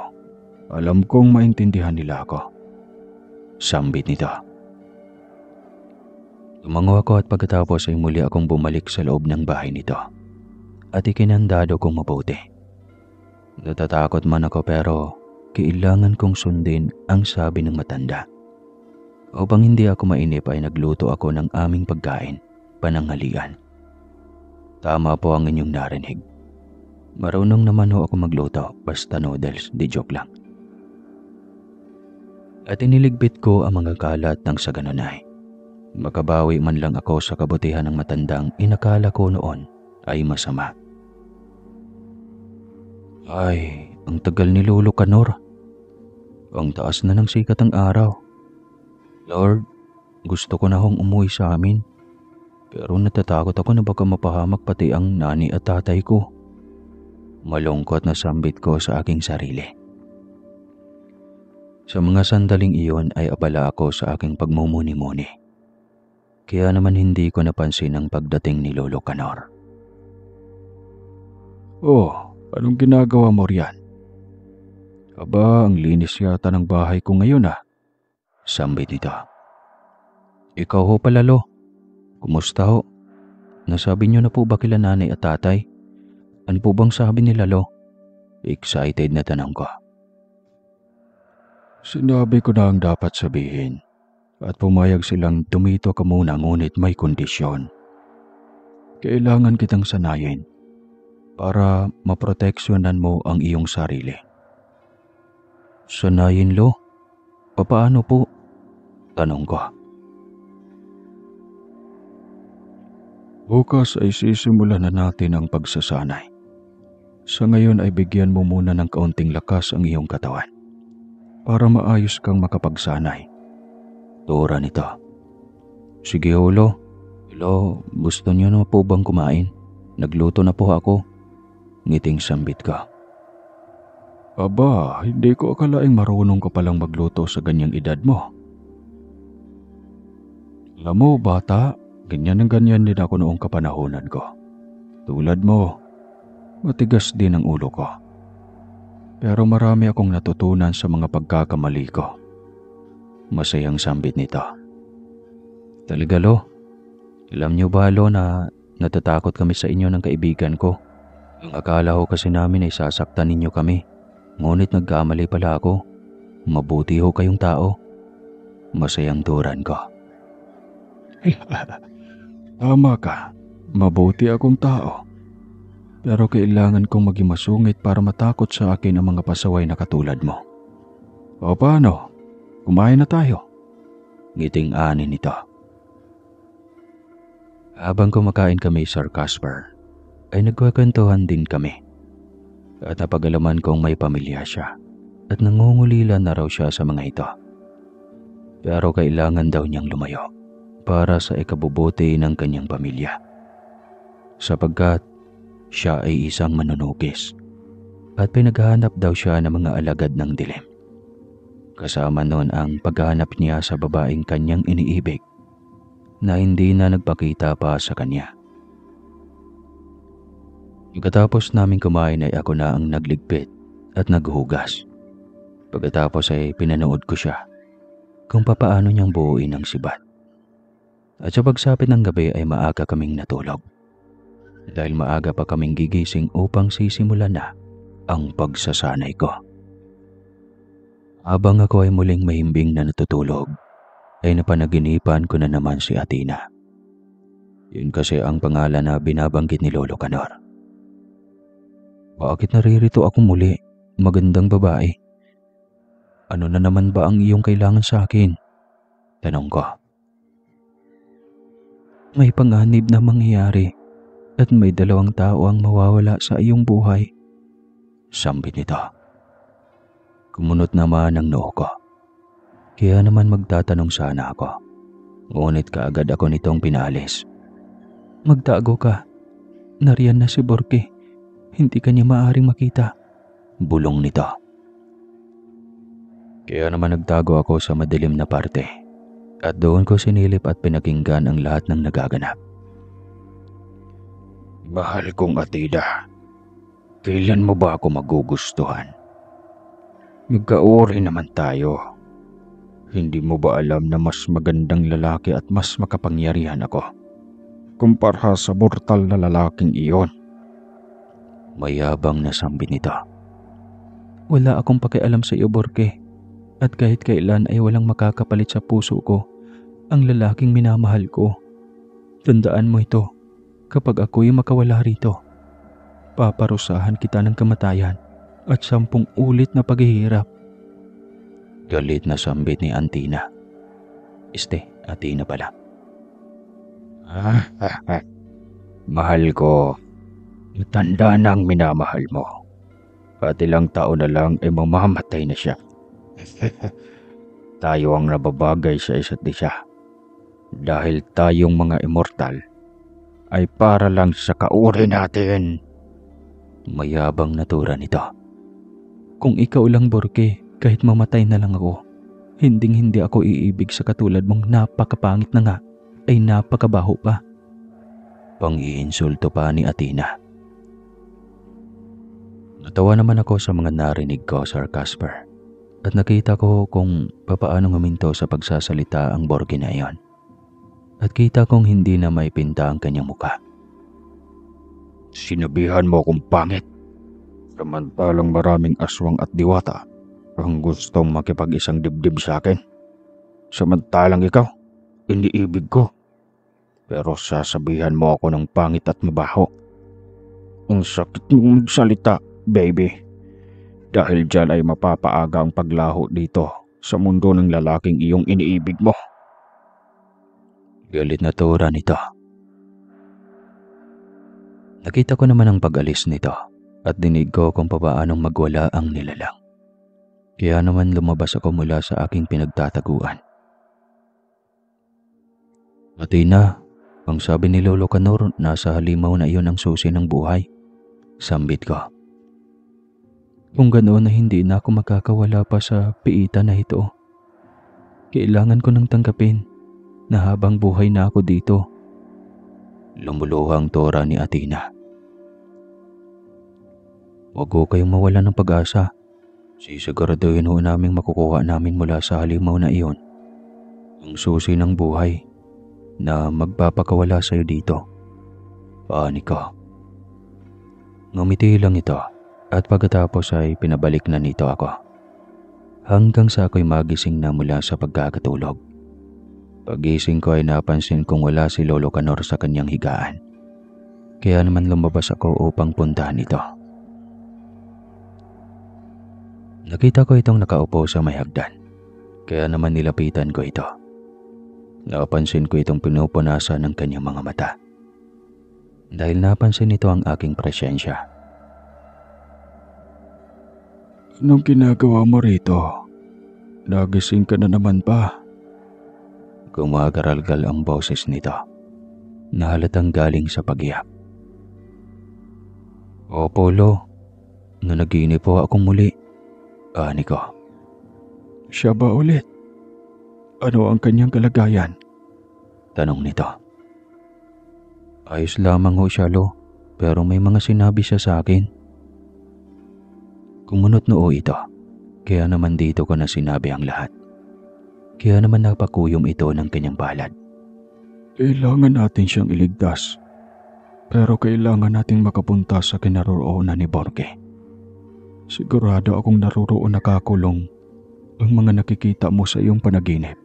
Alam kong maintindihan nila ako. Sambit nito. Tumango ako at pagkatapos ay muli akong bumalik sa loob ng bahay nito. At ikinandado kong mabuti. Natatakot man ako pero kailangan kong sundin ang sabi ng matanda. Upang hindi ako mainip ay nagluto ako ng aming pagkain, pananghalian. Tama po ang inyong narinig. Marunong naman ho ako magluto, basta noodles, di joke lang. At iniligpit ko ang mga kalat ng sa ganun ay makabawi man lang ako sa kabutihan ng matandang inakala ko noon ay masama. Ay, ang tagal ni Lolo Canor. Ang taas na ng sikat ng araw. Lord, gusto ko na hong umuwi sa amin. Pero natatakot ako na baka mapahamak pati ang nani at tatay ko. Malungkot na sambit ko sa aking sarili. Sa mga sandaling iyon ay abala ako sa aking pagmumuni-muni. Kaya naman hindi ko napansin ang pagdating ni Lolo Canor. Oh, anong ginagawa mo riyan? Aba, ang linis yata ng bahay ko ngayon ah. Sambit nito. Ikaw ho pala, Lo. Kumusta ho? Nasabi niyo na po ba kila nanay at tatay? Ano po bang sabi nila, Lo? Excited na tanong ko. Sinabi ko na ang dapat sabihin at pumayag silang tumito ka muna ngunit may kondisyon. Kailangan kitang sanayin para maproteksyonan mo ang iyong sarili. Sanayin, Lo? Papaano po? Tanong ko. Bukas ay sisimulan na natin ang pagsasanay. Sa ngayon ay bigyan mo muna ng kaunting lakas ang iyong katawan para maayos kang makapagsanay. Tura nito. Sige ho, Lo. Lo, gusto niyo na po bang kumain? Nagluto na po ako. Ngiting sambit ka. Aba, hindi ko akalaing marunong ka palang magluto sa ganyang edad mo. Alam mo, bata, ganyan din ako noong kapanahonan ko. Tulad mo, matigas din ang ulo ko. Pero marami akong natutunan sa mga pagkakamali ko. Masayang sambit nito. Talaga, Lo? Alam niyo ba, Lo, na natatakot kami sa inyo ng kaibigan ko? Ang akala ko kasi namin ay sasaktan ninyo kami. Ngunit nagkamali pala ako. Mabuti ho kayong tao. Masayang turan ko. Tama ka, mabuti akong tao. Pero kailangan kong maging masungit para matakot sa akin ang mga pasaway na katulad mo. O paano? Kumain na tayo. Ngiting ani nito. Habang kumakain kami, Sir Casper, ay nagkwentuhan din kami. At napagalaman kong may pamilya siya at nangungulila na raw siya sa mga ito. Pero kailangan daw niyang lumayo para sa ikabubuti ng kanyang pamilya. Sapagkat siya ay isang manunugis at pinaghahanap daw siya ng mga alagad ng dilim. Kasama noon ang paghahanap niya sa babaeng kanyang iniibig na hindi na nagpakita pa sa kanya. Pagkatapos namin kumain ay ako na ang nagligpit at naghugas. Pagkatapos ay pinanood ko siya kung papaano niyang buuin ang sibat. At sa pagsapit ng gabi ay maaga kaming natulog. Dahil maaga pa kaming gigising upang sisimulan na ang pagsasanay ko. Habang ako ay muling mahimbing na natutulog, ay napanaginipan ko na naman si Athena. Yun kasi ang pangalan na binabanggit ni Lolo Canor. Bakit naririto ako muli, magandang babae? Ano na naman ba ang iyong kailangan sa akin? Tanong ko. May panganib na mangyayari at may 2 tao ang mawawala sa iyong buhay. Sambit nito. Kumunot naman ang noo ko. Kaya naman magtatanong sana ako. Ngunit kaagad ako nitong pinaalis. Magtago ka. Nariyan na si Borke. Hindi ka niya maaaring makita. Bulong nito. Kaya naman nagtago ako sa madilim na parte. At doon ko sinilip at pinakinggan ang lahat ng nagaganap. Mahal kong Athena, kailan mo ba ako magugustuhan? Magkauri naman tayo. Hindi mo ba alam na mas magandang lalaki at mas makapangyarihan ako kumpara sa mortal na lalaking iyon? Mayabang na sambit nito. Wala akong pakialam sa iyo, Borke. At kahit kailan ay walang makakapalit sa puso ko ang lalaking minamahal ko. Tandaan mo ito, kapag ako'y makawala rito, paparusahan kita ng kamatayan at 10 ulit na paghihirap. Galit na sambit ni Athena. Athena pala. Mahal ko, matanda na ang minamahal mo. At ilang taon na lang ay mamamatay na siya. Tayo ang nababagay sa isa't isa. Dahil tayong mga immortal ay para lang sa kauri natin. Mayabang na tura nito. Kung ikaw lang, Borke, kahit mamatay na lang ako, hindi ako iibig sa katulad mong napakapangit na nga ay napakabaho pa. Pang-iinsulto pa ni Athena. Natawa naman ako sa mga narinig ko, Sir Casper, at nakita ko kung papaano huminto sa pagsasalita ang Borge na iyon. At kita kong hindi na may pinta ang kanyang muka. Sinabihan mo akong pangit. Samantalang maraming aswang at diwata ang gustong makipag-isang dibdib sa akin. Samantalang ikaw, iniibig ko. Pero sasabihan mo ako ng pangit at mabaho. Ang sakit mong magsalita, baby. Dahil dyan ay mapapaaga ang paglaho dito sa mundo ng lalaking iyong iniibig mo. Galit na tura nito. Nakita ko naman ang pag-alis nito at dinig ko kung papaanong magwala ang nilalang. Kaya naman lumabas ako mula sa aking pinagtataguan. Athena, ang sabi ni Lolo Canor, nasa halimaw na iyon ang susi ng buhay. Sambit ko. Kung ganoon na hindi na ako makakawala pa sa piitan na ito. Kailangan ko nang tanggapin na habang buhay na ako dito. Lumuluhang tora ni Athena. Huwag ko kayong mawala ng pag-asa. Sisiguraduhin ho naming makukuha namin mula sa halimaw na iyon ang susi ng buhay na magpapakawala sa iyo dito. Paani ko. Ngumiti lang ito at pagkatapos ay pinabalik na nito ako. Hanggang sa ako'y magising na mula sa pagkakatulog. Pagising ko ay napansin kong wala si Lolo Canor sa kanyang higaan. Kaya naman lumabas ako upang puntahan ito. Nakita ko itong nakaupo sa may hagdan. Kaya naman nilapitan ko ito. Napansin ko itong pinupunasan ng kanyang mga mata. Dahil napansin nito ang aking presensya. Anong ginagawa mo rito? Nagising ka na naman ba? Gumagaralgal ang boses nito na halatang galing sa pag-iyak. Opo, Lo. Nanaginip po akong muli. Ani ko. Siya ba ulit? Ano ang kanyang kalagayan? Tanong nito. Ayos lamang ho siya, Lo. Pero may mga sinabi siya sa akin. Kumunot noo ito. Kaya naman dito ko na sinabi ang lahat. Kaya naman napakuyom ito ng kanyang palad. Kailangan natin siyang iligtas. Pero kailangan nating makapunta sa kinaroroonan ni Borge. Sigurado akong naroroon nakakulong ang mga nakikita mo sa iyong panaginip.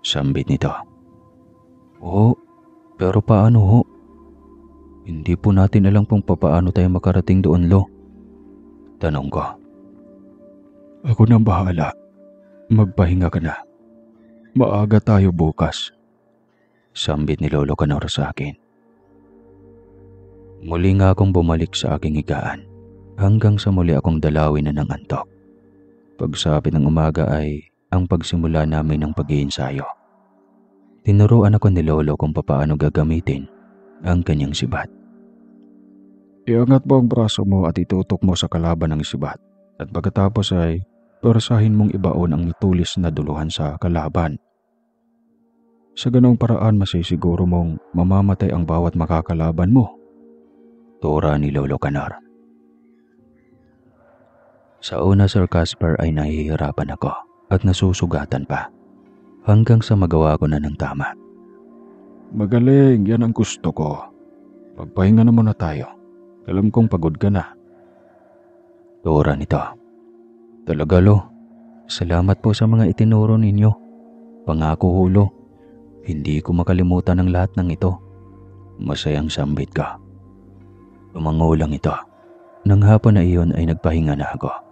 Sambit nito. Oo, pero paano ho? Hindi po natin alam kung paano tayo makarating doon, Lo. Tanong ko. Ako nang bahala. Magpahinga ka na. Maaga tayo bukas. Sambit ni Lolo Canor sa akin. Muli nga akong bumalik sa aking higaan hanggang sa muli akong dalawin na ng antok. Pagsapit ng umaga ay ang pagsimula namin ng pag-iinsayo. Tinuruan ako ni Lolo kung paano gagamitin ang kanyang sibat. Iangat mo ang braso mo at itutok mo sa kalaban ng sibat. At pagkatapos ay perasahin mong ibaon ang matulis na duluhan sa kalaban. Sa ganong paraan masisiguro mong mamamatay ang bawat makakalaban mo. Tura ni Lolo Canor. Sa una, Sir Casper, ay nahihirapan ako at nasusugatan pa hanggang sa magawa ko na ng tama. Magaling, yan ang gusto ko. Pagpahinga na muna tayo. Alam kong pagod ka na. Tura nito. Talaga, Lo. Salamat po sa mga itinuro ninyo. Pangako ho, Lo. Hindi ko makalimutan ang lahat ng ito. Masayang sambit ka. Tumangulang ito. Nang hapon na iyon ay nagpahinga na ako.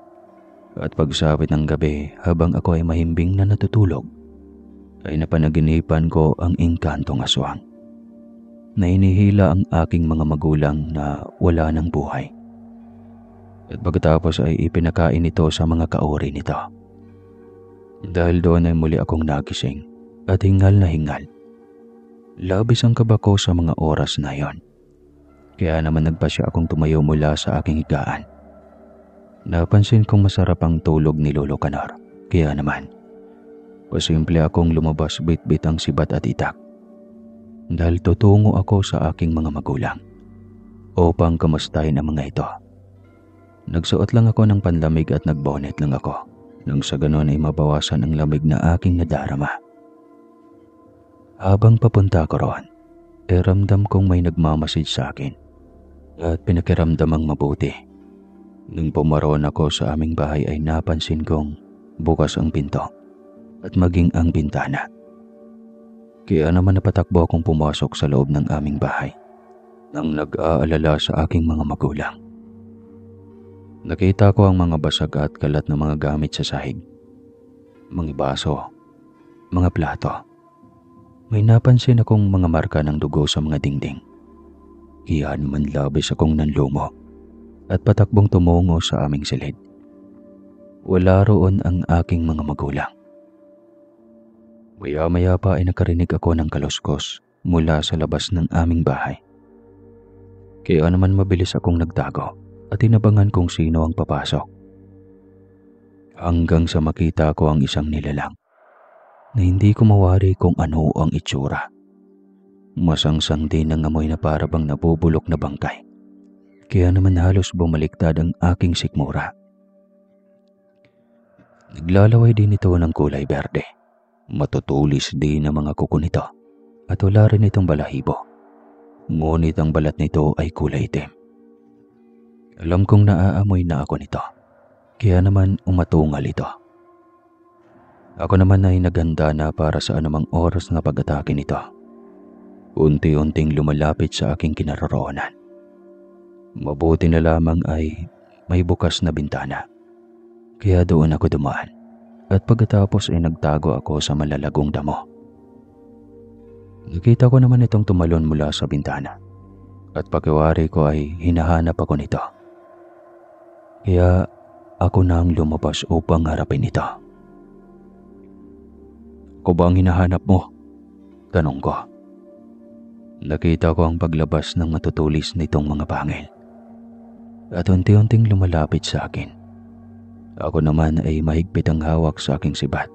At pagsapit ng gabi habang ako ay mahimbing na natutulog, ay napanaginipan ko ang engkantong aswang. Na inihila ang aking mga magulang na wala ng buhay. At pagkatapos ay ipinakain ito sa mga kaori nito. Dahil doon ay muli akong nagising at hingal na hingal. Labis ang kaba ko sa mga oras na yon. Kaya naman nagpasya akong tumayo mula sa aking higaan. Napansin kong masarap ang tulog ni Lolo Canor. Kaya naman, Pasimple akong lumabas bit-bit ang sibat at itak. Dahil tutungo ako sa aking mga magulang upang kamustahin ang mga ito. Nagsuot lang ako ng panlamig at nagbonet lang ako nang sa ganon ay mabawasan ang lamig na aking nadarama. Habang papunta ko roon, ramdam kong may nagmamasid sa akin at pinakiramdamang mabuti. Nung pumaroon ako sa aming bahay ay napansin kong bukas ang pinto at maging ang bintana. Kaya naman napatakbo akong pumasok sa loob ng aming bahay nang nag-aalala sa aking mga magulang. Nakita ko ang mga basag at kalat na mga gamit sa sahig. Mga baso, mga plato. May napansin akong mga marka ng dugo sa mga dingding. Kaya naman labis akong nanlumo at patakbong tumungo sa aming silid. Wala roon ang aking mga magulang. Maya-maya pa ay nakarinig ako ng kaluskos mula sa labas ng aming bahay. Kaya naman mabilis akong nagtago at inabangan kung sino ang papasok. Hanggang sa makita ko ang isang nilalang na hindi ko mawari kung ano ang itsura. Masangsang din ang amoy na para bang nabubulok na bangkay. Kaya naman halos bumaliktad ang aking sikmura. Naglalaway din ito ng kulay berde. Matutulis din ang mga kuko nito at wala rin itong balahibo. Ngunit ang balat nito ay kulay itim. Alam kong naaamoy na ako nito, kaya naman umatungal ito. Ako naman ay naganda na para sa anumang oras na pag-atake nito. Unti-unting lumalapit sa aking kinaroroonan. Mabuti na lamang ay may bukas na bintana, kaya doon ako dumaan at pagkatapos ay nagtago ako sa malalagong damo. Nakita ko naman itong tumalon mula sa bintana at pakiwari ko ay hinahanap ako nito. Kaya ako na ang lumabas upang harapin ito. Ako ba ang hinahanap mo? Tanong ko. Nakita ko ang paglabas ng matutulis nitong mga pangil at unti-unting lumalapit sa akin. Ako naman ay mahigpit ang hawak sa aking sibat.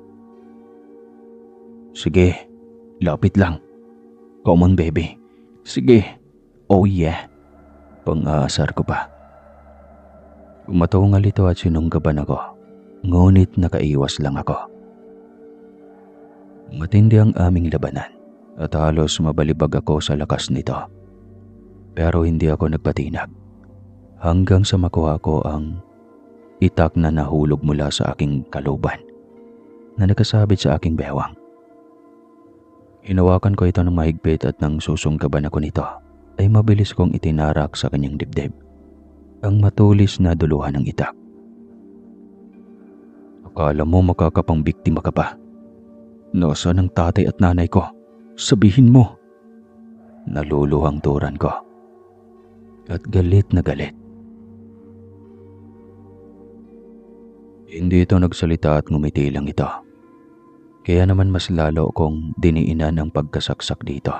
Sige, lapit lang. Come on baby. Sige. Oh yeah. Pang-aasar ko pa. Umatungal ito at sinunggaban ako. Ngunit nakaiwas lang ako. Matindi ang aming labanan at halos mabalibag ako sa lakas nito. Pero hindi ako nagpatinag hanggang sa makuha ko ang itak na nahulog mula sa aking kaluban na nakasabit sa aking bewang. Hinawakan ko ito ng mahigpit at nang susunggaban ako nito ay mabilis kong itinarak sa kanyang dibdib ang matulis na duluhan ng itak. Akala mo makakapang biktima ka pa? Nasaan ang tatay at nanay ko? Sabihin mo. Naluluhang turan ko at galit na galit. Hindi ito nagsalita at ngumiti lang ito. Kaya naman mas lalo kong diniinan ang pagkasaksak dito.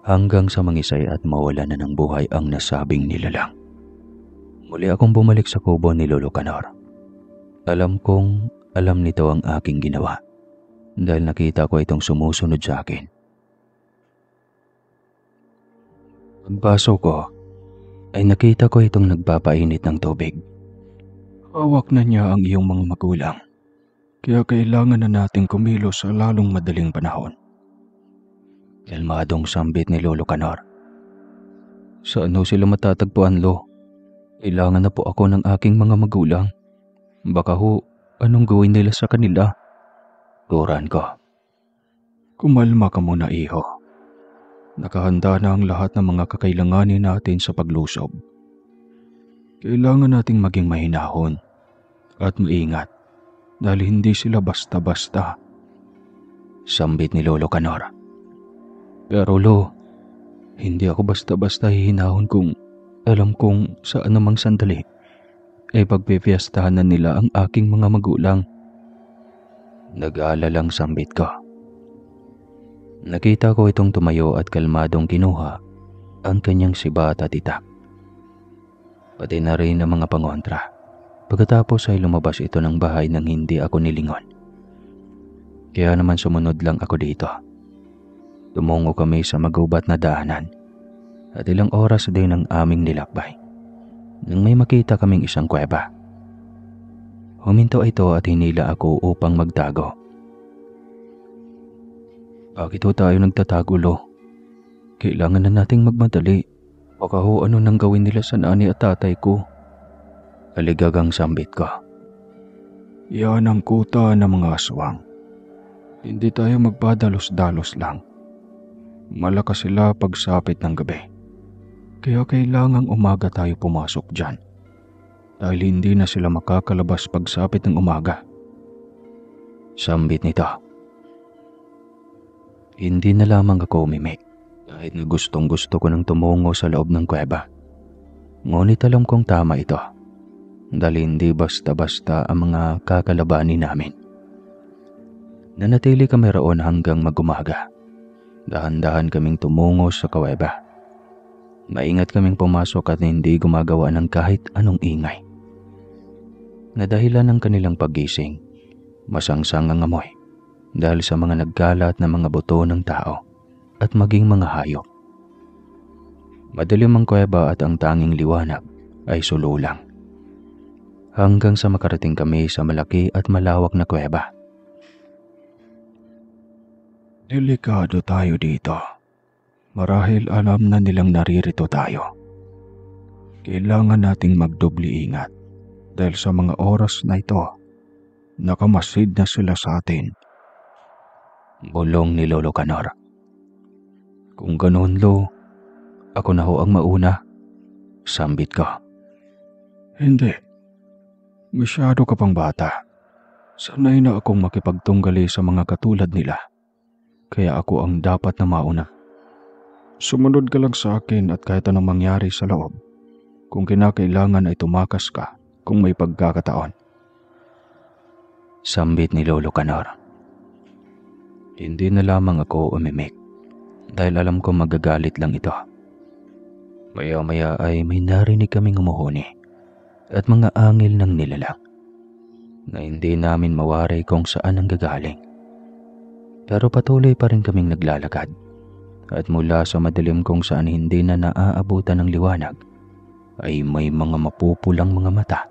Hanggang sa mangisay at mawala na ng buhay ang nasabing nilalang. Muli akong bumalik sa kubo ni Lolo Canor. Alam kong alam nito ang aking ginawa. Dahil nakita ko itong sumusunod sa akin. Pagpasok ko, ay nakita ko itong nagpapainit ng tubig. Hawak na niya ang iyong mga magulang. Kaya kailangan na nating kumilos sa lalong madaling panahon. Kalmadong sambit ni Lolo Canor. Saan ho sila matatagpuan, Lo? Kailangan na po ako ng aking mga magulang. Baka ho, anong gawin nila sa kanila? Turan ko. Kumalma ka muna, iho. Nakahanda na ang lahat ng mga kakailanganin natin sa paglusob. Kailangan nating maging mahinahon at maingat dahil hindi sila basta-basta. Sambit ni Lolo Canor. Pero Lo, hindi ako basta-basta hihinahon kung alam kong sa anumang sandali ay pagpipiyastahan na nila ang aking mga magulang. Nag-aalalang sambit ko. Nakita ko itong tumayo at kalmadong kinuha ang kanyang sibat at itak. Pati na rin ang mga pangontra. Pagkatapos ay lumabas ito ng bahay nang hindi ako nilingon. Kaya naman sumunod lang ako dito. Tumungo kami sa magubat na daanan at ilang oras din ang aming nilakbay nang may makita kaming isang kuweba. Huminto ito at hinila ako upang magtago. Bakit ho tayo nagtatago, Lo? Kailangan na nating magmadali. Baka ho ano nang gawin nila sa nanay at tatay ko. Aligagang sambit ko. Yan ang kuta ng mga aswang. Hindi tayo magpadalos-dalos lang. Malakas sila pagsapit ng gabi. Kaya kailangang umaga tayo pumasok dyan. Dahil hindi na sila makakalabas pagsapit ng umaga. Sambit nito. Hindi na lamang ako umimik kahit na gustong gusto ko nang tumungo sa loob ng kuweba. Ngunit alam kong tama ito. Dahil hindi basta-basta ang mga kakalabanin namin. Nanatili kami roon hanggang mag-umaga. Dahan-dahan kaming tumungo sa kuweba. Maingat kaming pumasok at hindi gumagawa ng kahit anong ingay. Nadahilan ng kanilang paggising, masangsang ang amoy dahil sa mga nagkalat na mga buto ng tao at maging mga hayop. Madilim ang kuweba at ang tanging liwanag ay sululang. Hanggang sa makarating kami sa malaki at malawak na kuweba. Delikado tayo dito. Marahil alam na nilang naririto tayo. Kailangan nating magdobli ingat dahil sa mga oras na ito, nakamasid na sila sa atin. Bulong ni Lolo Canor. Kung ganoon, Lo, ako na ho ang mauna. Sambit ko. Hindi. Masyado ka pang bata. Sanay na akong makipagtunggali sa mga katulad nila. Kaya ako ang dapat na mauna. Sumunod ka lang sa akin at kahit anong mangyari sa loob. Kung kinakailangan ay tumakas ka kung may pagkakataon. Sambit ni Lolo Canor. Hindi na lamang ako umimik dahil alam ko magagalit lang ito. Maya-maya ay may narinig kaming umuhuni at mga angil ng nilalang na hindi namin mawari kung saan ang gagaling. Pero patuloy pa rin kaming naglalakad at mula sa madilim kung saan hindi na naaabutan ng liwanag ay may mga mapupulang mga mata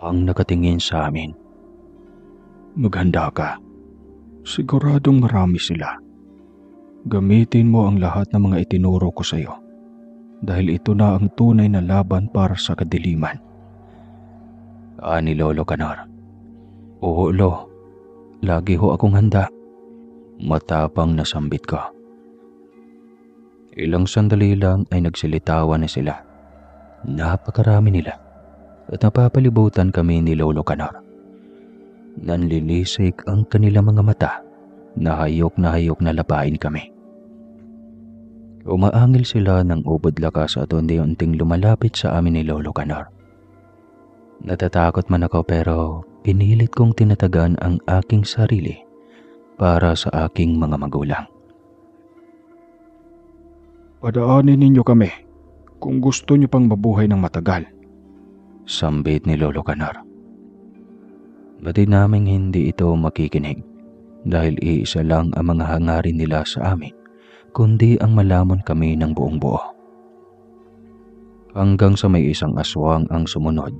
ang nakatingin sa amin. Maghanda ka. Siguradong marami sila. Gamitin mo ang lahat ng mga itinuro ko sa iyo dahil ito na ang tunay na laban para sa kadiliman. Ani Lolo Canor. Oo, Lo. Lagi ho akong handa. Matapang na sambit ko. Ilang sandali lang ay nagsilitawan na sila. Napakarami nila at napapalibutan kami ni Lolo Canor. Nanlilisik ang kanilang mga mata na hayok na lapain kami. Umaangil sila ng ubod lakas at unti-unting lumalapit sa amin ni Lolo Canor. Natatakot man ako pero pinilit kong tinatagan ang aking sarili para sa aking mga magulang. Padaanin ninyo kami kung gusto nyo pang mabuhay ng matagal. Sambit ni Lolo Canor. Batid naming hindi ito makikinig dahil iisa lang ang mga hangarin nila sa amin kundi ang malamon kami ng buong buo. Hanggang sa may isang aswang ang sumunod.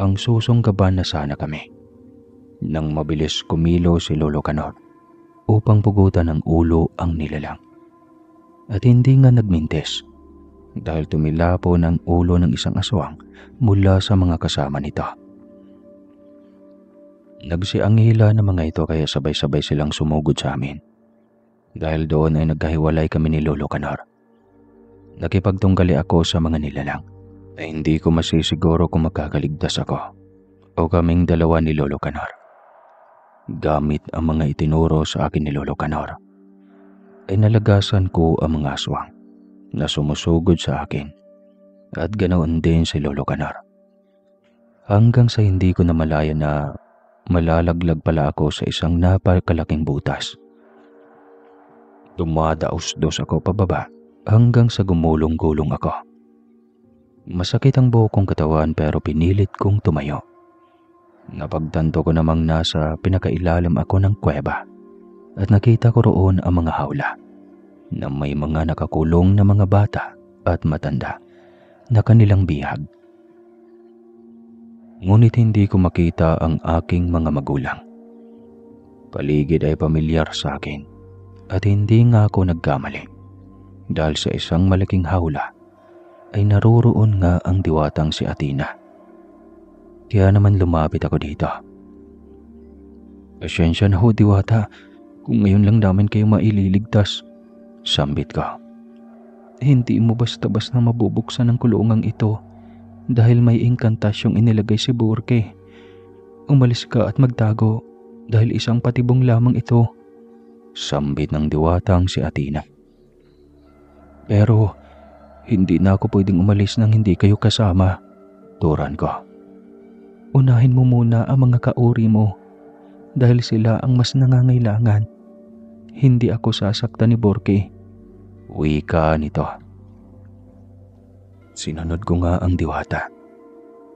Ang susunggaban na sana kami. Nang mabilis kumilo si Lolo Canor upang pugutan ng ulo ang nilalang. At hindi nga nagmintis dahil tumilapo ng ulo ng isang aswang mula sa mga kasama nito. Nagsiangila ng mga ito kaya sabay-sabay silang sumugod sa amin. Dahil doon ay nagkahiwalay kami ni Lolo Canor. Nakipagtunggali ako sa mga nilalang na hindi ko masisiguro kung makakaligtas ako o kaming dalawa ni Lolo Canor. Gamit ang mga itinuro sa akin ni Lolo Canor, ay nalagasan ko ang mga aswang na sumusugod sa akin at ganoon din si Lolo Canor. Hanggang sa hindi ko na malaya na malalaglag pala ako sa isang napakalaking butas. Dumadaos-dos ako pababa hanggang sa gumulong-gulong ako. Masakit ang buo kong katawan pero pinilit kong tumayo. Napagtanto ko namang nasa pinakailalim ako ng kuweba at nakita ko roon ang mga hawla na may mga nakakulong na mga bata at matanda na kanilang bihag. Ngunit hindi ko makita ang aking mga magulang. Paligid ay pamilyar sa akin at hindi nga ako nagkamali dahil sa isang malaking hawla ay naroroon nga ang diwatang si Athena. Kaya naman lumapit ako dito. "Pasensya na ho, diwata, kung ngayon lang namin kayo maililigtas," sambit ko. "Hindi mo basta-basta mabubuksan ang kulungang ito dahil may inkantasyong inilagay si Burke. Umalis ka at magtago dahil isang patibong lamang ito," sambit ng diwatang si Athena. "Pero hindi na ako pwedeng umalis nang hindi kayo kasama," turan ko. "Unahin mo muna ang mga kauri mo dahil sila ang mas nangangailangan. Hindi ako sasaktan ni Burke," wika nito. Sinunod ko nga ang diwata.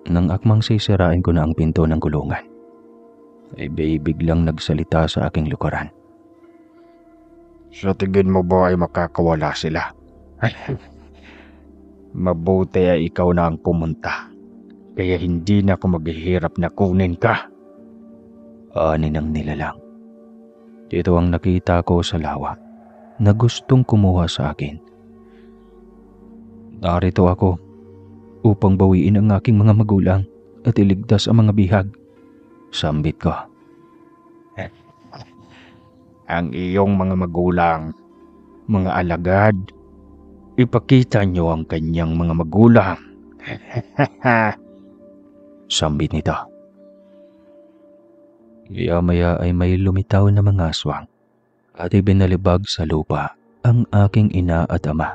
Nang akmang sisirain ko na ang pinto ng kulungan, ay biglang nagsalita sa aking likuran. Sa tingin mo ba ay makakawala sila? Mabuti ay ikaw na ang pumunta. Kaya hindi na ako maghihirap na kunin ka. Ani ng nilalang. Ito ang nakita ko sa lawa na gustong kumuha sa akin. "Narito ako upang bawiin ang aking mga magulang at iligtas ang mga bihag," sambit ko. Ang iyong mga magulang, mga alagad, ipakita niyo ang kanyang mga magulang. Sambit nito. Maya-maya ay may lumitaw na mga aswang at ibinalibag sa lupa ang aking ina at ama.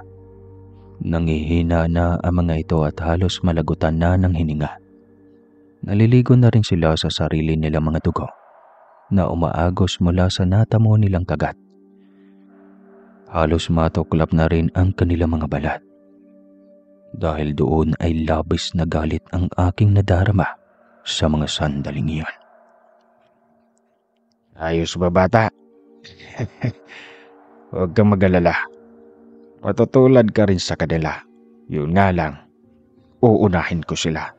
Nangihina na ang mga ito at halos malagutan na ng hininga. Naliligo na rin sila sa sarili nilang mga dugo na umaagos mula sa natamo nilang kagat. Halos matuklap na rin ang kanilang mga balat. Dahil doon ay labis na galit ang aking nadarama sa mga sandaling iyon. Ayos ba, bata? Huwag kang mag-alala. Matutulad ka rin sa kanila. Yun nga lang, uunahin ko sila.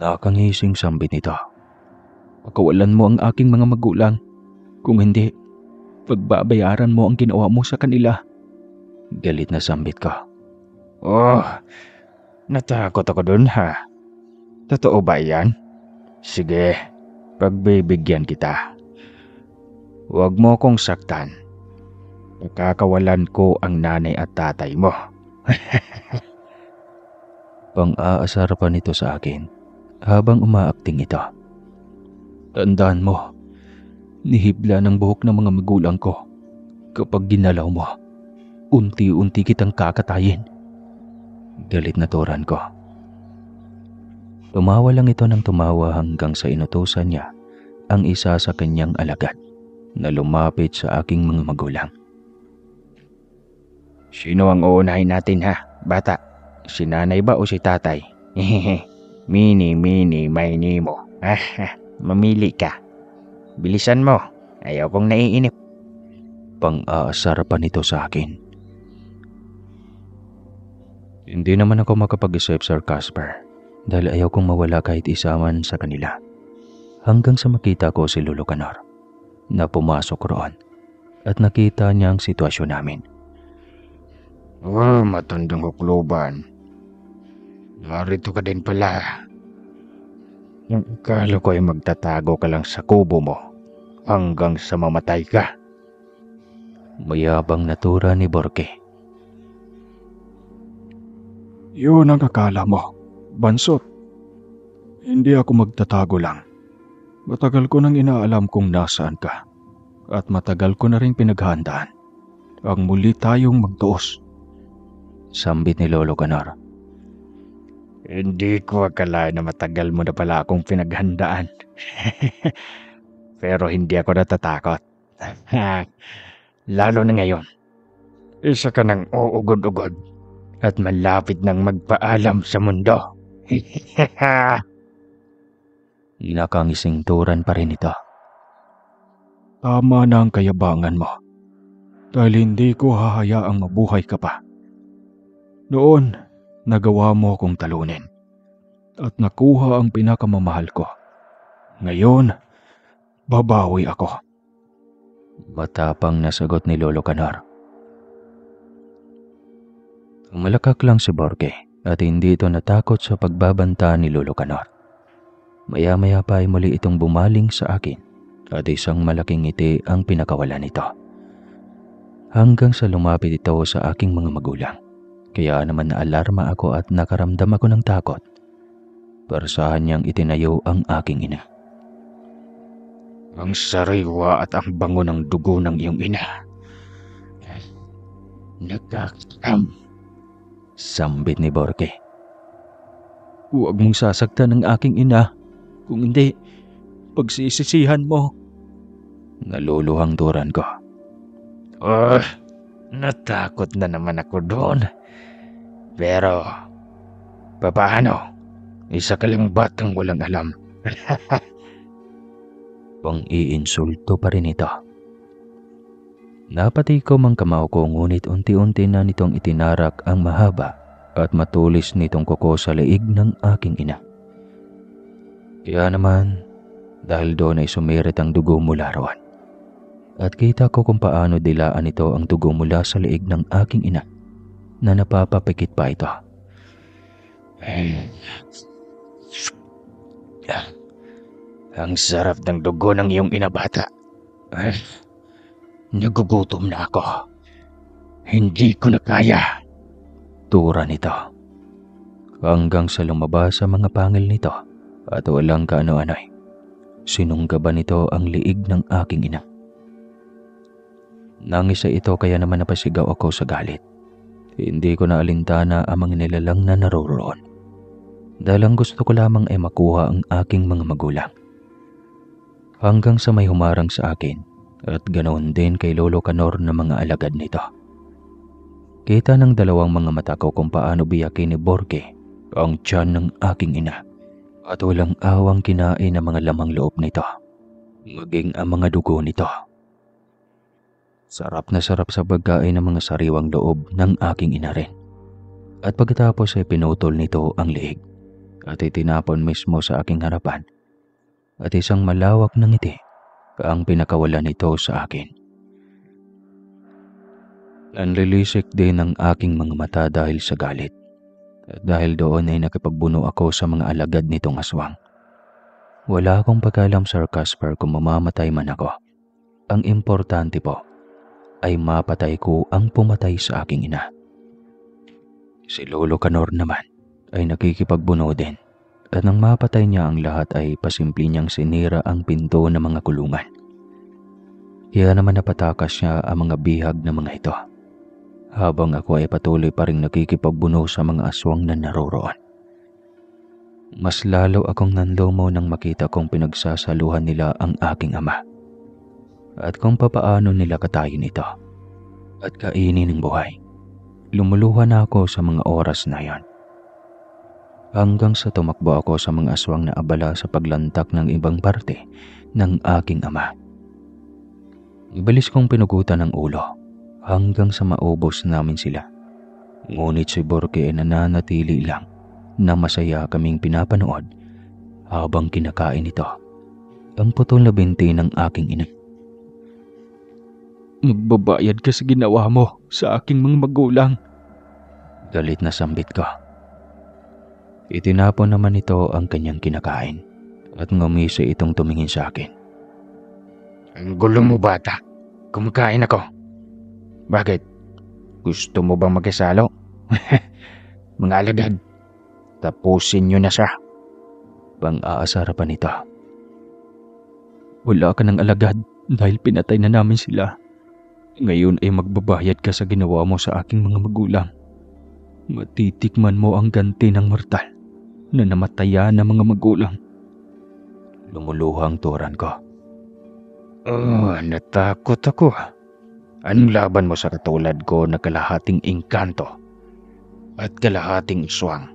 Nakangising sambit nito. "Pakawalan mo ang aking mga magulang. Kung hindi, pagbabayaran mo ang ginawa mo sa kanila," galit na sambit ko. Oh, natakot ako dun ha. Totoo ba yan? Sige, pagbibigyan kita. Huwag mo kong saktan. Nakakawalan ko ang nanay at tatay mo. Pang-aasar pa nito sa akin habang umaakting ito. "Tandaan mo, nihibla ng buhok ng mga magulang ko. Kapag ginalaw mo, unti-unti kitang kakatayin," galit na turan ko. Tumawa lang ito ng tumawa hanggang sa inutusan niya ang isa sa kanyang alagad na lumapit sa aking mga magulang. Sino ang uunahin natin ha, bata? Si nanay ba o si tatay? Mini, may mo. Mamili ka. Bilisan mo. Ayaw kong naiinip. Pang-aasar pa nito sa akin. Hindi naman ako makapag-isip, Sir Casper, dahil ayaw kong mawala kahit isa man sa kanila. Hanggang sa makita ko si Lolo Canor na pumasok roon at nakita niya ang sitwasyon namin. Oh, matandang hukluban. Narito ka din pala. Yung akala ko ay magtatago ka lang sa kubo mo hanggang sa mamatay ka. Mayabang natura ni Burke. Yun ang akala mo, Bansot. Hindi ako magtatago lang. Matagal ko nang inaalam kung nasaan ka. At matagal ko na rin pinaghandaan ang muli tayong magtuos. Sambit ni Lolo Canor. Hindi ko akala na matagal mo na pala akong pinaghandaan. Pero hindi ako natatakot. Lalo na ngayon. Isa ka ng uugod-ugod at malapit nang magpaalam sa mundo. Nakangising turan pa rin ito. Tama na ang kayabangan mo. Dahil hindi ko hahayaang mabuhay ka pa. Noon, nagawa mo akong talunin. At nakuha ang pinakamamahal ko. Ngayon, babawi ako. Matapang na sagot ni Lolo Canor. Malakak lang si Borge at hindi ito natakot sa pagbabanta ni Lolo Canor. Maya-maya pa ay muli itong bumaling sa akin at isang malaking ngiti ang pinakawalan nito. Hanggang sa lumapit ito sa aking mga magulang. Kaya naman naalarma ako at nakaramdam ako ng takot. Parasahan niyang itinayo ang aking ina. Ang sariwa at ang bango ng dugo ng iyong ina. Nagkakam. Sambit ni Borge. Huwag mong sasaktan ang aking ina. Kung hindi, pagsisisihan mo. Naluluhang turan ko. Oh, natakot na naman ako doon. Pero, papaano? Isa ka lang batang walang alam. Pang-iinsulto pa rin ito. Napatikom ang kamao ko ngunit unti-unti na nitong itinarak ang mahaba at matulis nitong kuko sa leeg ng aking ina. Kaya naman, dahil doon ay sumirit ang dugo mula roon. At kita ko kung paano dilaan ito ang dugo mula sa leeg ng aking ina na napapapikit pa ito. Ang sarap ng dugo ng iyong inabata. Nagugutom na ako. Hindi ko na kaya. Tura nito. Hanggang sa lumabas sa mga pangil nito at walang kaano-ano'y. Sinunggaban nito ang liig ng aking ina. Nangisa ito kaya naman napasigaw ako sa galit. Hindi ko na alintana ang mga nilalang na naroroon. Dahil ang gusto ko lamang ay makuha ang aking mga magulang. Hanggang sa may humarang sa akin at ganoon din kay Lolo Canor na mga alagad nito. Kita ng dalawang mga mata ko kung paano biyakin ni Borge ang tiyan ng aking ina at walang awang kinain ang mga lamang loob nito, maging ang mga dugo nito. Sarap na sarap sa pagkain ng mga sariwang loob ng aking ina rin. At pagkatapos ay pinutol nito ang liig at itinapon mismo sa aking harapan at isang malawak na ngiti ang pinakawalan nito sa akin. Nanlilisik din ang aking mga mata dahil sa galit at dahil doon ay nakipagbuno ako sa mga alagad nitong aswang. Wala akong pagkalam, Sir Casper, kung mamamatay man ako. Ang importante po ay mapatay ko ang pumatay sa aking ina. Si Lolo Canor naman ay nakikipagbuno din at nang mapatay niya ang lahat ay pasimpli niyang sinira ang pinto ng mga kulungan. Kaya naman napatakas niya ang mga bihag ng mga ito habang ako ay patuloy pa rin nakikipagbuno sa mga aswang na naroroon. Mas lalo akong nanlumo nang makita kong pinagsasaluhan nila ang aking ama at kung papaano nila katayin ito at kainin ng buhay. Lumuluha na ako sa mga oras na yon. Hanggang sa tumakbo ako sa mga aswang na abala sa paglantak ng ibang parte ng aking ama. Ibalis kong pinugutan ng ulo hanggang sa maubos namin sila. Ngunit si Borge ay nananatili lang na masaya kaming pinapanood habang kinakain ito ang putol na binti ng aking ina. Magbabayad ka sa ginawa mo sa aking mga magulang. Galit na sambit ko. Itinapon naman ito ang kanyang kinakain at ngumisi itong tumingin sa akin. Ang gulo mo, bata. Kumakain ako. Bakit? Gusto mo bang magkasalo? Mga alagad, tapusin niyo na siya. Pang-aasara pa nito. Wala ka ng alagad dahil pinatay na namin sila. Ngayon ay magbabayad ka sa ginawa mo sa aking mga magulang. Matitikman mo ang ganti ng mortal na namatayan ng mga magulang. Lumuluhang turan ko. Oh, natakot ako. Anong laban mo sa katulad ko na kalahating engkanto at kalahating aswang?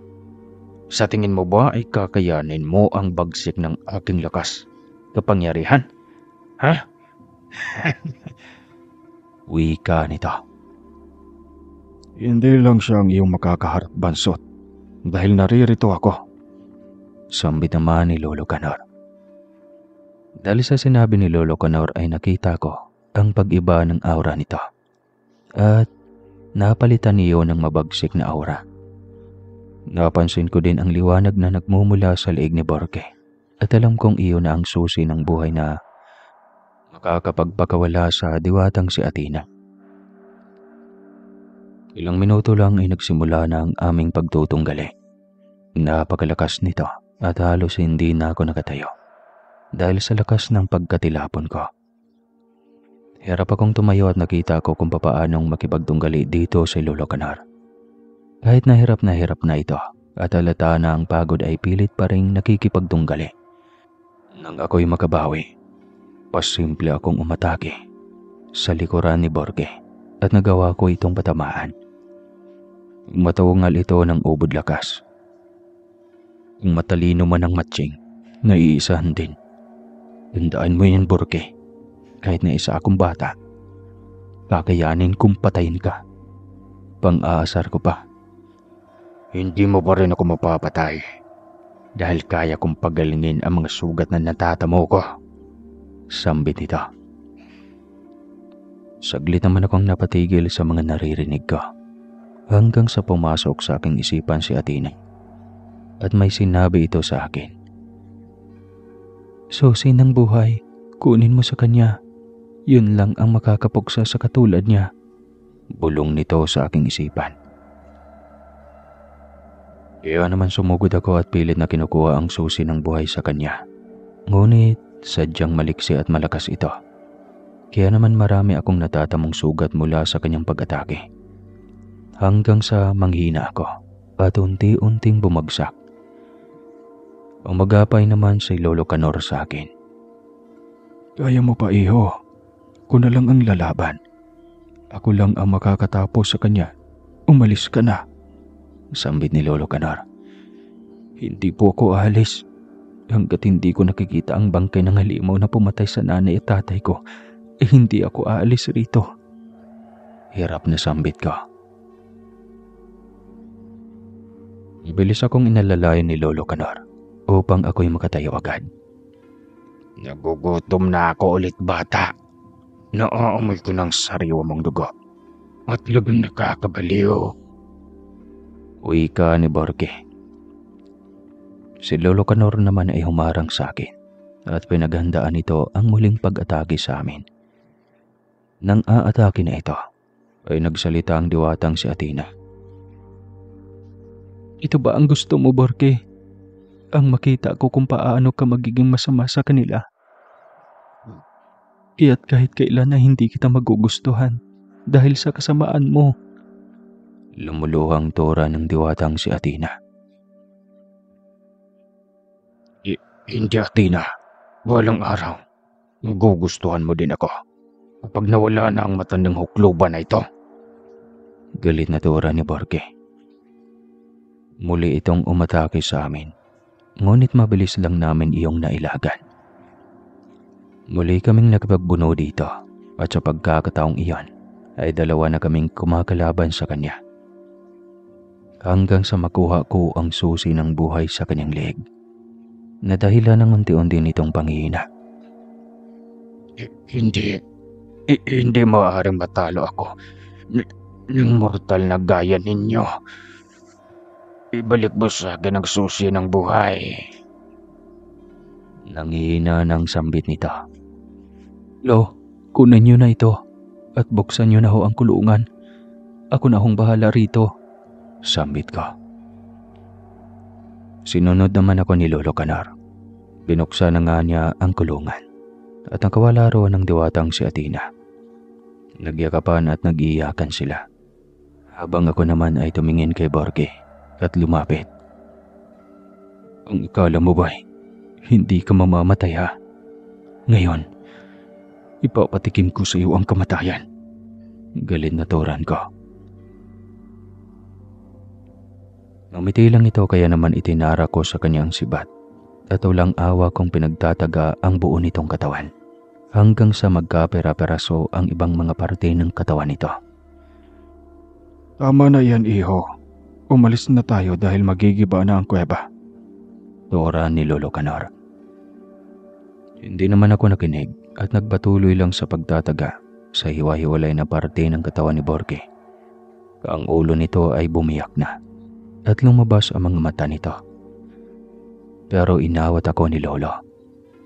Sa tingin mo ba ay kakayanin mo ang bagsik ng aking lakas, kapangyarihan? Ha? Wika nito. Hindi lang siya ang iyong makakaharap, Bansot. Dahil naririto ako. Sambit naman ni Lolo Canor. Dahil sa sinabi ni Lolo Canor ay nakita ko ang pag-iba ng aura nito. At napalitan niyo ng mabagsik na aura. Napansin ko din ang liwanag na nagmumula sa leeg ni Borke. At alam kong iyon na ang susi ng buhay na makakapagpakawala sa diwatang si Athena. Ilang minuto lang ay nagsimula na ang aming pagtutunggali. Napakalakas nito at halos hindi na ako nakatayo dahil sa lakas ng pagkatilapon ko. Hirap akong tumayo at nakita ko kung papaanong makipagtunggali dito si Lolo Canor. Kahit na hirap na ito at halata na ang pagod ay pilit pa rin nakikipagtunggali. Nang ako'y makabawi, pasimple akong umatake sa likuran ni Borge at nagawa ko itong patamaan. Matawangal ito ng ubod lakas. Kung matalino man ang matching, naiisahan din. Tandaan mo yan, Borge. Kahit na isa akong bata, kakayanin kong patayin ka. Pang-aasar ko pa. Hindi mo pa rin ako mapapatay dahil kaya kong pagalingin ang mga sugat na natatamo ko. Sambit nito. Saglit naman akong napatigil sa mga naririnig ko hanggang sa pumasok sa aking isipan si Athena at may sinabi ito sa akin. Susi ng buhay, kunin mo sa kanya. Yun lang ang makakapuksa sa katulad niya. Bulong nito sa aking isipan. Kaya naman sumugod ako at pilit na kinukuha ang susi ng buhay sa kanya. Ngunit sadyang maliksi at malakas ito. Kaya naman marami akong natatamong sugat mula sa kanyang pag-atake. Hanggang sa manghina ako at unti-unting bumagsak. Umagapay naman si Lolo Canor sa akin. Kaya mo pa, iho. Ako na lang ang lalaban. Ako lang ang makakatapos sa kanya. Umalis ka na. Sambit ni Lolo Canor. Hindi po ako aalis. Hanggat hindi ko nakikita ang bangkay ng halimaw na pumatay sa nanay at tatay ko, hindi ako aalis rito. Hirap na sambit ko. Bilis akong inalalayan ni Lolo Canor upang ako'y makatayo agad. Nagugutom na ako ulit, bata. Naaamoy ko ng sariwa mong dugo at lubing nakakabaliw. Wika ni Borge. Si Lolo Canor naman ay humarang sa akin at pinaghandaan ito ang muling pag-atake sa amin. Nang aatake na ito, ay nagsalita ang diwatang si Athena. Ito ba ang gusto mo, Borge? Ang makita ko kung paano ka magiging masama sa kanila. Kaya't kahit kailan na hindi kita magugustuhan dahil sa kasamaan mo. Lumuluhang tura ng diwatang si Athena. Hindi, Athena. Walang araw. Magugustuhan mo din ako kapag nawala na ang matandang hukluban na ito. Galit na tura ni Borge. Muli itong umatake sa amin, ngunit mabilis lang namin iyong nailagan. Muli kaming nakipagbuno dito at sa pagkakataong iyon ay dalawa na kaming kumakalaban sa kanya. Hanggang sa makuha ko ang susi ng buhay sa kanyang leeg na dahilan ng unti-unti nitong panghihina. Hindi maaaring matalo ako ng mortal na gaya ninyo. Ibalik mo sa akin ang susi ng buhay. Nanghihina ng sambit nito. Lo, kunan niyo na ito at buksan niyo na ho ang kulungan. Ako na hong bahala rito. Sambit ko. Sinunod naman ako ni Lolo Canor. Binuksan na nga niya ang kulungan at nakawala roon ng diwatang si Athena. Nagyakapan at nag-iiyakan sila. Habang ako naman ay tumingin kay Borge at lumapit. Ang akala mo ba hindi ka mamamatay, ha? Ngayon, ipapatikim ko sa iyo ang kamatayan. Galit na turan ko. Ngumiti lang ito kaya naman itinara ko sa kanyang sibat at walang awa kong pinagtataga ang buo nitong katawan hanggang sa magkapera-peraso ang ibang mga parte ng katawan nito. Tama na yan, iho. Umalis na tayo dahil magigiba na ang kuweba. Tora ni Lolo Canor. Hindi naman ako nakinig at nagpatuloy lang sa pagtataga sa hiwa-hiwalay na parte ng katawan ni Borge. Ang ulo nito ay bumiyak na at lumabas ang mga mata nito. Pero inawat ako ni Lolo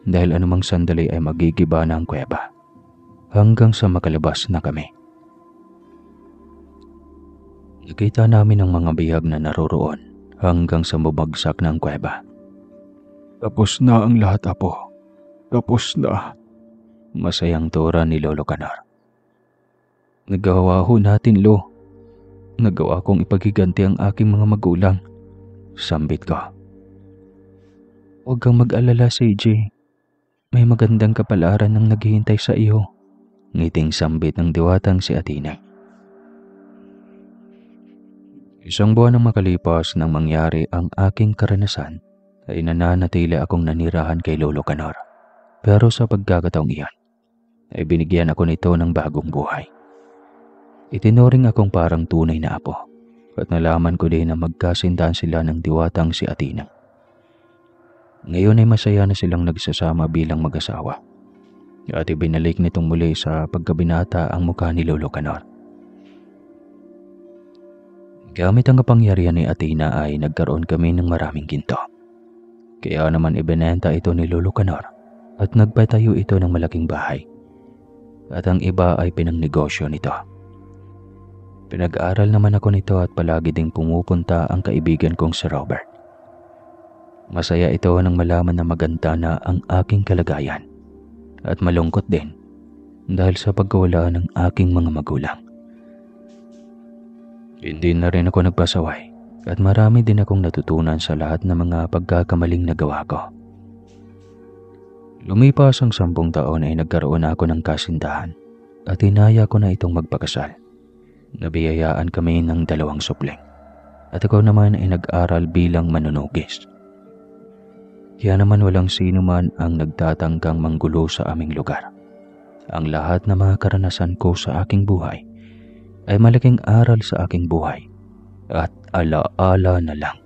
dahil anumang sandali ay magigiba na ang kuweba hanggang sa makalabas na kami. Nakita namin ang mga bihag na naroroon hanggang sa bumagsak na ang kuweba. Tapos na ang lahat, apo. Tapos na. Masayang tura ni Lolo Canor. Nagawa ho natin, Lo. Nagawa kong ipaghiganti ang aking mga magulang. Sambit ko. Huwag kang mag-alala, CJ. May magandang kapalaran ang naghihintay sa iyo. Ngiting sambit ng diwatang si Athena. Isang buwan ang makalipas nang mangyari ang aking karanasan ay nananatili akong nanirahan kay Lolo Canor. Pero sa pagkakataong iyan ay binigyan ako nito ng bagong buhay. Itinuring akong parang tunay na apo at nalaman ko din na magkasintahan sila ng diwatang si Athena. Ngayon ay masaya na silang nagsasama bilang mag-asawa at ibinalik nitong muli sa pagkabinata ang mukha ni Lolo Canor. Gamit ang kapangyarihan ni Athena ay nagkaroon kami ng maraming ginto. Kaya naman ibinenta ito ni Lolo Canor at nagpatayo ito ng malaking bahay. At ang iba ay pinangnegosyo nito. Pinag-aral naman ako nito at palagi ding pumupunta ang kaibigan kong si Robert. Masaya ito nang malaman na maganda na ang aking kalagayan at malungkot din dahil sa pagkawala ng aking mga magulang. Hindi na rin ako nagpasaway at marami din akong natutunan sa lahat ng mga pagkakamaling nagawa ko. Lumipas ang 10 taon ay nagkaroon ako ng kasintahan at inaya ko na itong magpakasal. Nabiyayaan kami ng 2 supling at ako naman ay nag-aral bilang manunugis. Kaya naman walang sino man ang nagtatangkang manggulo sa aming lugar. Ang lahat ng mga karanasan ko sa aking buhay ay malaking aral sa aking buhay at alaala na lang.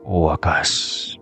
Wakas.